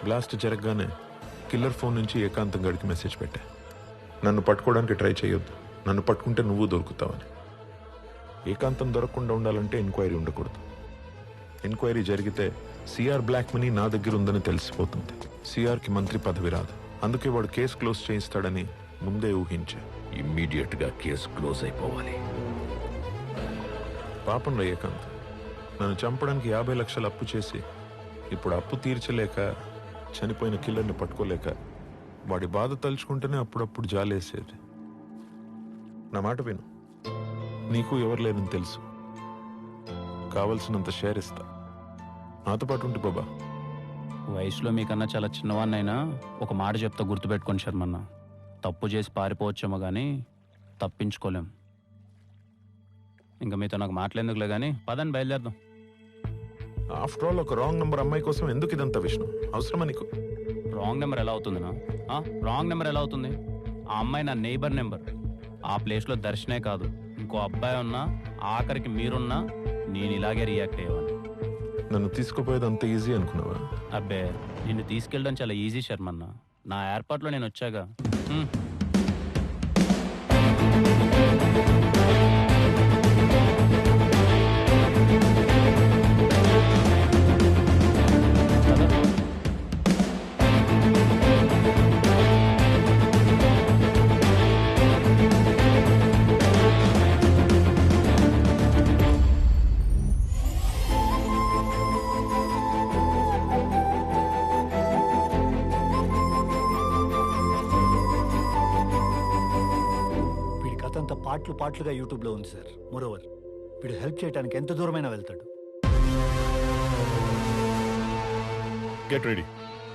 బ్లాస్ట్ జరగగానే కిల్లర్ ఫోన్ నుంచి ఏకాంతం గడికి మెసేజ్ పెట్టా. నన్ను పట్టుకోవడానికి ట్రై చేయొద్దు, నన్ను పట్టుకుంటే నువ్వు దొరుకుతావని. ఏకాంతం దొరకకుండా ఉండాలంటే ఎంక్వైరీ ఉండకూడదు. ఎంక్వైరీ జరిగితే సిఆర్ బ్లాక్ మనీ నా దగ్గర ఉందని తెలిసిపోతుంది. సిఆర్కి మంత్రి పదవి రాదు. అందుకే వాడు కేసు క్లోజ్ చేయిస్తాడని ముందే ఊహించా. ఇమ్మీడియట్గా కేసు క్లోజ్ అయిపోవాలి. పాపం రా ఏకాంత్, నన్ను చంపడానికి 50 లక్షలు అప్పు చేసి ఇప్పుడు అప్పు తీర్చలేక చనిపోయిన కిల్లర్ని పట్టుకోలేక వాడి బాధ తలుచుకుంటేనే అప్పుడప్పుడు జాలేసేది. నా మాట విను, నీకు ఎవరు లేరని తెలుసు. కావలసినంత షేర్ ఇస్తా, నాతో పాటు ఉంటే బాబా. వయసులో మీకన్నా చాలా చిన్నవాన్నైనా ఒక మాట చెప్తా, గుర్తుపెట్టుకోండి శర్మన్న. తప్పు చేసి పారిపోవచ్చేమో కానీ తప్పించుకోలేం. ఇంకా మీతో నాకు మాట్లాడేందుకులే కానీ పదండి, బయలుదేరదాం. ఆఫ్టర్ ఆల్ ఒక రాంగ్ నెంబర్ అమ్మాయి కోసం ఎందుకు ఇదంతా విష్ణు? అవసరమా నీకు? రాంగ్ నెంబర్ ఎలా అవుతుందినా? రాంగ్ నెంబర్ ఎలా అవుతుంది? ఆ అమ్మాయి నా నైబర్ నెంబర్. ఆ ప్లేస్లో దర్శనే కాదు, ఇంకో అబ్బాయి ఉన్నా, ఆఖరికి మీరున్నా నేను ఇలాగే రియాక్ట్ అయ్యేవాడిని. నన్ను తీసుకుపోయేది అంత ఈజీ అనుకున్నావా? అబ్బే, నిన్ను తీసుకెళ్ళడం చాలా ఈజీ శర్మన్న. నా ఏర్పాట్లో నేను వచ్చాగా. పార్ట్లుగా యూట్యూబ్లో ఉంది సార్. మోరోవర్ వీడు హెల్ప్ చేయడానికి ఎంత దూరమైనా వెళ్తాడు. Get ready.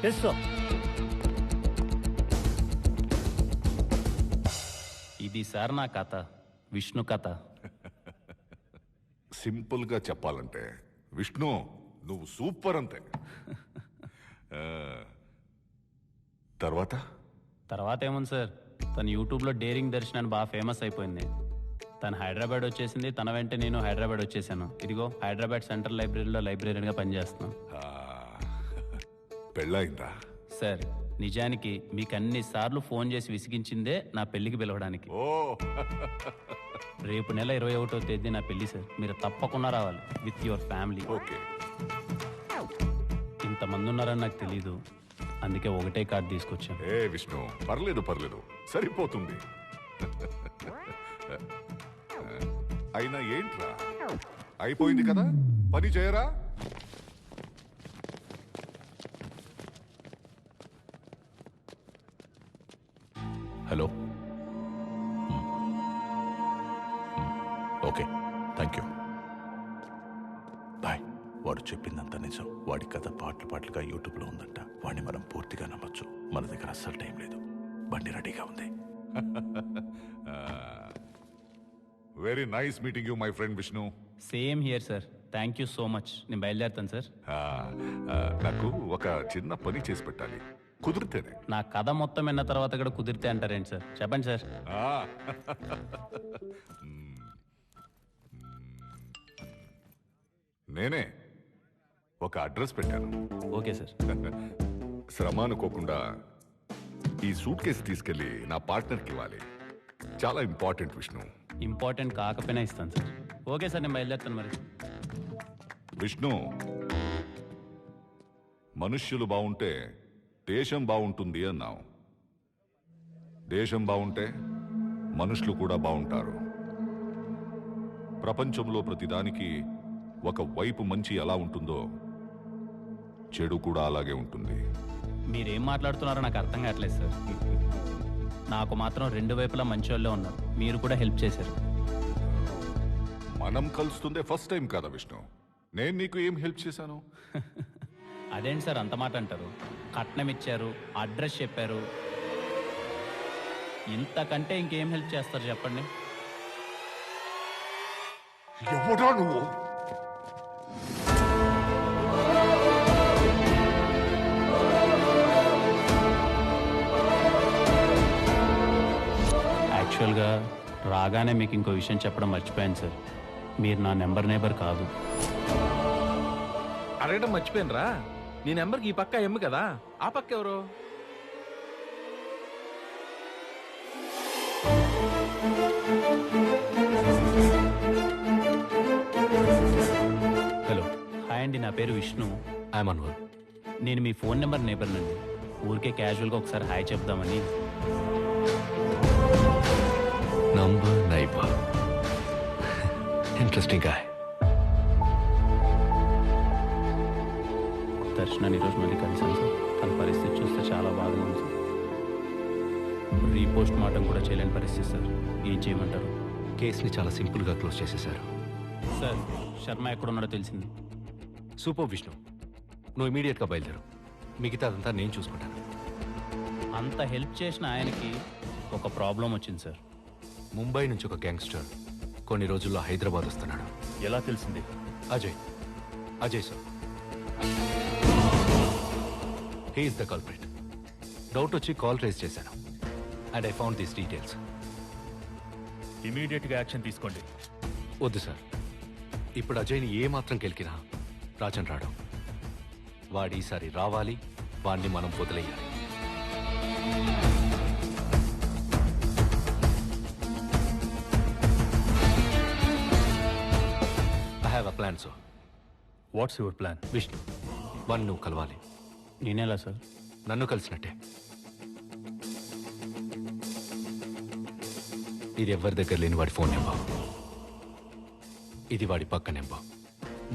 Yes sir. ఇది సార్ నా కథ, విష్ణు కథ. సింపుల్ గా చెప్పాలంటే విష్ణు నువ్వు సూపర్ అంతే. తర్వాత ఏముంది సార్, తను యూట్యూబ్లో డేరింగ్ దర్శన్ అని బాగా ఫేమస్ అయిపోయింది. తను హైదరాబాద్ వచ్చేసింది, తన వెంట నేను హైదరాబాద్ వచ్చేసాను. ఇదిగో హైదరాబాద్ సెంట్రల్ లైబ్రరీలో లైబ్రరీగా పనిచేస్తున్నాను. పెళ్ళయిందా సార్? నిజానికి మీకు అన్ని సార్లు ఫోన్ చేసి విసిగించిందే నా పెళ్లికి పిలవడానికి. రేపు నెల 21వ తేదీ నా పెళ్లి సార్. మీరు తప్పకుండా రావాలి విత్ యువర్ ఫ్యామిలీ. ఓకే. ఇంతమంది ఉన్నారని నాకు తెలీదు, అందుకే ఒకటే కార్డు తీసుకొచ్చాను. ఏ విష్ణు, పర్లేదు పర్లేదు, సరిపోతుంది. అయినా ఏంట్రా, అయిపోయింది కదా, పని చేయరా? Hello. Okay, thank you, bye. వాడు చెప్పిందంత నిజం. వాడి కథ పాటలుగా యూట్యూబ్లో ఉందంట. వాడిని మనం పూర్తిగా నమ్మొచ్చు. మన దగ్గర అస్సలు టైం లేదు. బండి రెడీగా ఉంది. Very nice meeting you my friend Vishnu. Same here sir. Thank you so much. నేను బయలుదేరుతాను సార్. నాకు ఒక చిన్న పని చేసి పెట్టాలి, కుదిరితేనే. నా కథ మొత్తం విన్న తర్వాత కూడా కుదిరితే అంటారేంటి సార్? చెప్పండి సార్. నేనే ఒక అడ్రస్ పెట్టాను. Okay sir. శ్రమ అనుకోకుండా ఈ సూట్ కేసు తీసుకెళ్లి నా పార్ట్నర్కి ఇవ్వాలి. చాలా ఇంపార్టెంట్ విష్ణు. ఇంపార్టెంట్ కాకపోయినా ఇస్తాను సార్. ఓకే సార్, నేను బయలుదేరుతాను మరి. విష్ణు, మనుష్యులు బాగుంటే దేశం బాగుంటుంది అన్నావు. దేశం బాగుంటే మనుషులు కూడా బాగుంటారు. ప్రపంచంలో ప్రతిదానికి ఒక వైపు మంచి ఎలా ఉంటుందో చెడు కూడా అలాగే ఉంటుంది. మీరేం మాట్లాడుతున్నారో నాకు అర్థం కావట్లేదు సార్. నాకు మాత్రం రెండు వైపులా మంచి వాళ్ళే ఉన్నారు. మీరు కూడా హెల్ప్ చేశారు. మనం కలుస్తుందే ఫస్ట్ టైం కదా విష్ణు. నేను నీకు ఏం హెల్ప్ చేశాను? అదేంటి సార్ అంత మాట అంటారు? కట్నం ఇచ్చారు, అడ్రస్ చెప్పారు, ఇంతకంటే ఇంకేం హెల్ప్ చేస్తారు చెప్పండి? ఎవడా నువ్వు? యాక్చువల్గా రాగానే మీకు ఇంకో విషయం చెప్పడం మర్చిపోయాను సార్. మీరు నా నేబర్ కాదు. అడగడం మర్చిపోయినరా? నీ నెంబర్కి ఈ పక్క ఎమ్ము కదా, ఆ పక్క ఎవరు? హలో, హాయ్ అండి, నా పేరు విష్ణు. నేను మీ ఫోన్ నెంబర్ నేబర్నండి. ఊరికే క్యాజువల్గా ఒకసారి హాయ్ చెప్దామని. Number neighbour, interesting guy. దర్శనాన్ని ఈరోజు మళ్ళీ కలిసాను సార్. తన పరిస్థితి చూస్తే చాలా బాగా ఉంది సార్. రీపోస్ట్ మార్టం కూడా చేయలేని పరిస్థితి సార్. ఏం చేయమంటారు? కేసుని చాలా సింపుల్గా క్లోజ్ చేసేశారు సార్. శర్మ ఎక్కడున్నాడో తెలిసింది. సూపర్ విష్ణు, నువ్వు ఇమీడియట్గా బయలుదేరు. మిగతా అదంతా నేను చూసుకుంటాను. అంత హెల్ప్ చేసిన ఆయనకి ఒక ప్రాబ్లం వచ్చింది సార్. ముంబై నుంచి ఒక గ్యాంగ్స్టర్ కొన్ని రోజుల్లో హైదరాబాద్ వస్తున్నాడు. ఎలా తెలిసింది? Ajay sir, he is the culprit. Doubt వచ్చి కాల్ రేస్ చేశాను and I found these details. ఇమీడియట్గా యాక్షన్ తీసుకోండి. వద్దు సార్, ఇప్పుడు అజయ్ని ఏమాత్రం గెలికినా రాజన్ రాడు. వాడు ఈసారి రావాలి, వాడిని మనం వదిలేయాలి. I have a plan sir. What's your plan? Vishnu, వాడిని నువ్వు కలవాలి. నేనేలా సార్? నన్ను కలిసినట్టే. ఇది ఎవరి దగ్గర లేని వాడి ఫోన్ నెంబర్. ఇది వాడి పక్క నెంబర్.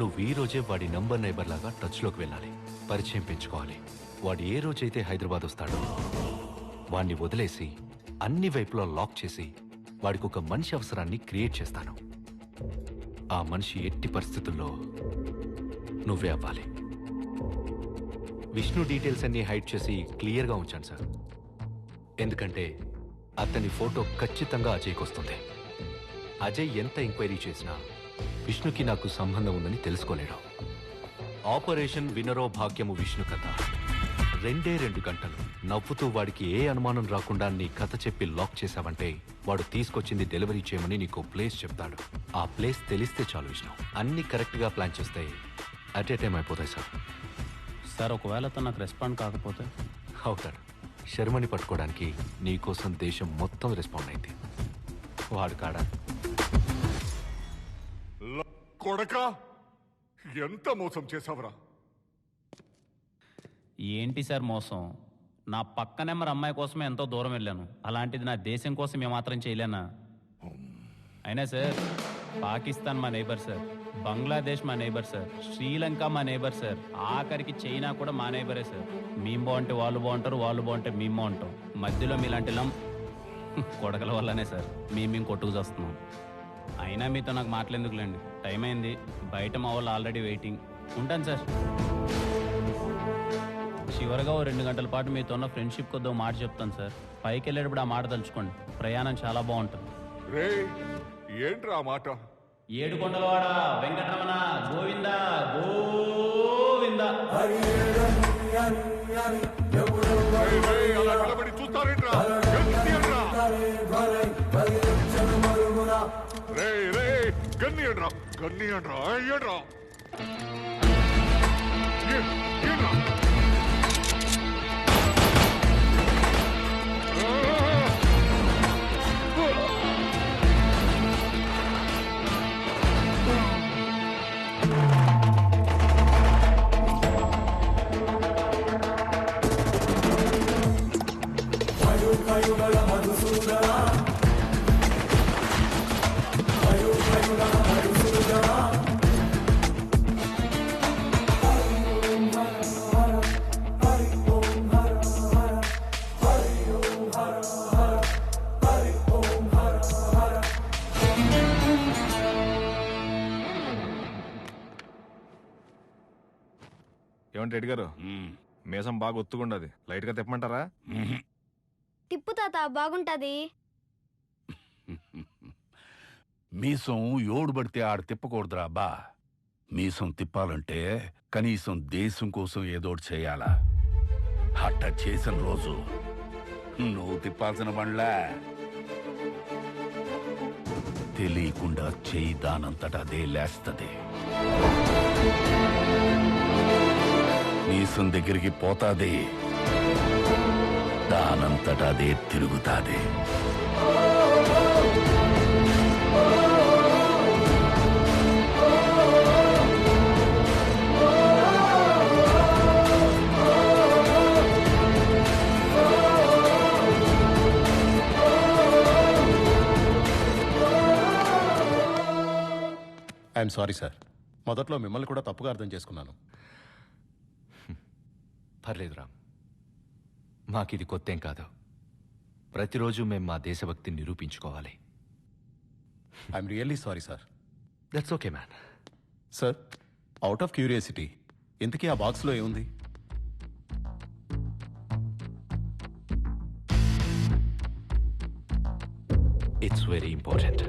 నువ్వు ఈ రోజే వాడి నంబర్ నైబర్ లాగా టచ్లోకి వెళ్ళాలి, పరిచయం పెంచుకోవాలి. వాడు ఏ రోజైతే హైదరాబాద్ వస్తాడో వాడిని వదిలేసి అన్ని వైపులా లాక్ చేసి వాడికి ఒక మనిషి అవసరాన్ని క్రియేట్ చేస్తాను. ఆ మనిషి ఎట్టి పరిస్థితుల్లో నువ్వే అవ్వాలి. విష్ణు డీటెయిల్స్ అన్ని హైడ్ చేసి క్లియర్గా ఉంచాను సార్. ఎందుకంటే అతని ఫోటో ఖచ్చితంగా అజయ్కి వస్తుంది. అజయ్ ఎంత ఎంక్వైరీ చేసినా విష్ణుకి నాకు సంబంధం ఉందని తెలుసుకోలేడు. ఆపరేషన్ వినరో భాగ్యము విష్ణు కథ 2 గంటలు నవ్వుతూ వాడికి ఏ అనుమానం రాకుండా నీ కథ చెప్పి లాక్ చేశావంటే వాడు తీసుకొచ్చింది డెలివరీ చేయమని నీకు ప్లేస్ చెప్తాడు. ఆ ప్లేస్ తెలిస్తే చాలు విష్ణు. అన్ని కరెక్ట్గా ప్లాన్ చేస్తే అట్ ఏ టైం అయిపోతాయి సార్. సార్ ఒకవేళ తను నాకు రెస్పాండ్ కాకపోతే? అవుతాడు. శర్మని పట్టుకోవడానికి నీకోసం దేశం మొత్తం రెస్పాండ్ అయింది. వాడు కాడా కొడక ఎంత మోసం చేసావురా? ఏంటి సార్ మోసం? నా పక్క నెంబర్ అమ్మాయి కోసమే ఎంతో దూరం వెళ్ళాను. అలాంటిది నా దేశం కోసం ఏమాత్రం చేయలేనా? అయినా సార్ పాకిస్తాన్ మా నైబర్ సార్, బంగ్లాదేశ్ మా నైబర్ సార్, శ్రీలంక మా నైబర్ సార్, ఆఖరికి చైనా కూడా మా నైబరే సార్. మేము బాగుంటే వాళ్ళు బాగుంటారు, వాళ్ళు బాగుంటే మేము బాగుంటాం. మధ్యలో మీలాంటి కొడకల వల్లనే సార్ మేము కొట్టుకు చేస్తున్నాం. అయినా మీతో నాకు మాట్లాడేందుకులేండి, టైం అయింది. బయట మా వాళ్ళు ఆల్రెడీ వెయిటింగ్. ఉంటాను సార్. చివరిగా 2 గంటల పాటు మీతో ఉన్న ఫ్రెండ్షిప్ కొద్దో మాట చెప్తాను సార్. పైకి వెళ్ళేటప్పుడు ఆ మాట తలుచుకోండి. ప్రయాణం చాలా బాగుంటుంది. ఏంట్రా మాట? 7 కొండలవాడ వెంకటరమణ గోవింద గోవింద. గన్నియండ్రా గన్నియండ్రా అయ్యండ్రా. ఏమంటే రెడ్డి గారు, మీసం బాగా ఒత్తుకుండది, లైట్ గా తిప్పమంటారా? తిప్పు తాత, బాగుంటది. మీసం ఎవడు పడితే ఆడు తిప్పకూడదురా అబ్బా. మీసం తిప్పాలంటే కనీసం దేశం కోసం ఏదోటి చేయాలా. అట్ట చేసిన రోజు నువ్వు తిప్పాల్సిన బండ్లా తెలియకుండా చెయ్యి దానంతటా అదే లేస్తది. మీసం దగ్గరికి పోతాది, దానంతటా అదే తిరుగుతాది. ఐఎమ్ సారీ సార్, మొదట్లో మిమ్మల్ని కూడా తప్పుగా అర్థం చేసుకున్నాను. పర్లేదు రామ్, మాకిది కొత్తేం కాదు. ప్రతిరోజు మేము మా దేశభక్తిని నిరూపించుకోవాలి. I'm really sorry sir. That's okay man. Sir, out of curiosity, ఇంతకీ ఆ బాక్స్లో ఏముంది? It's very important.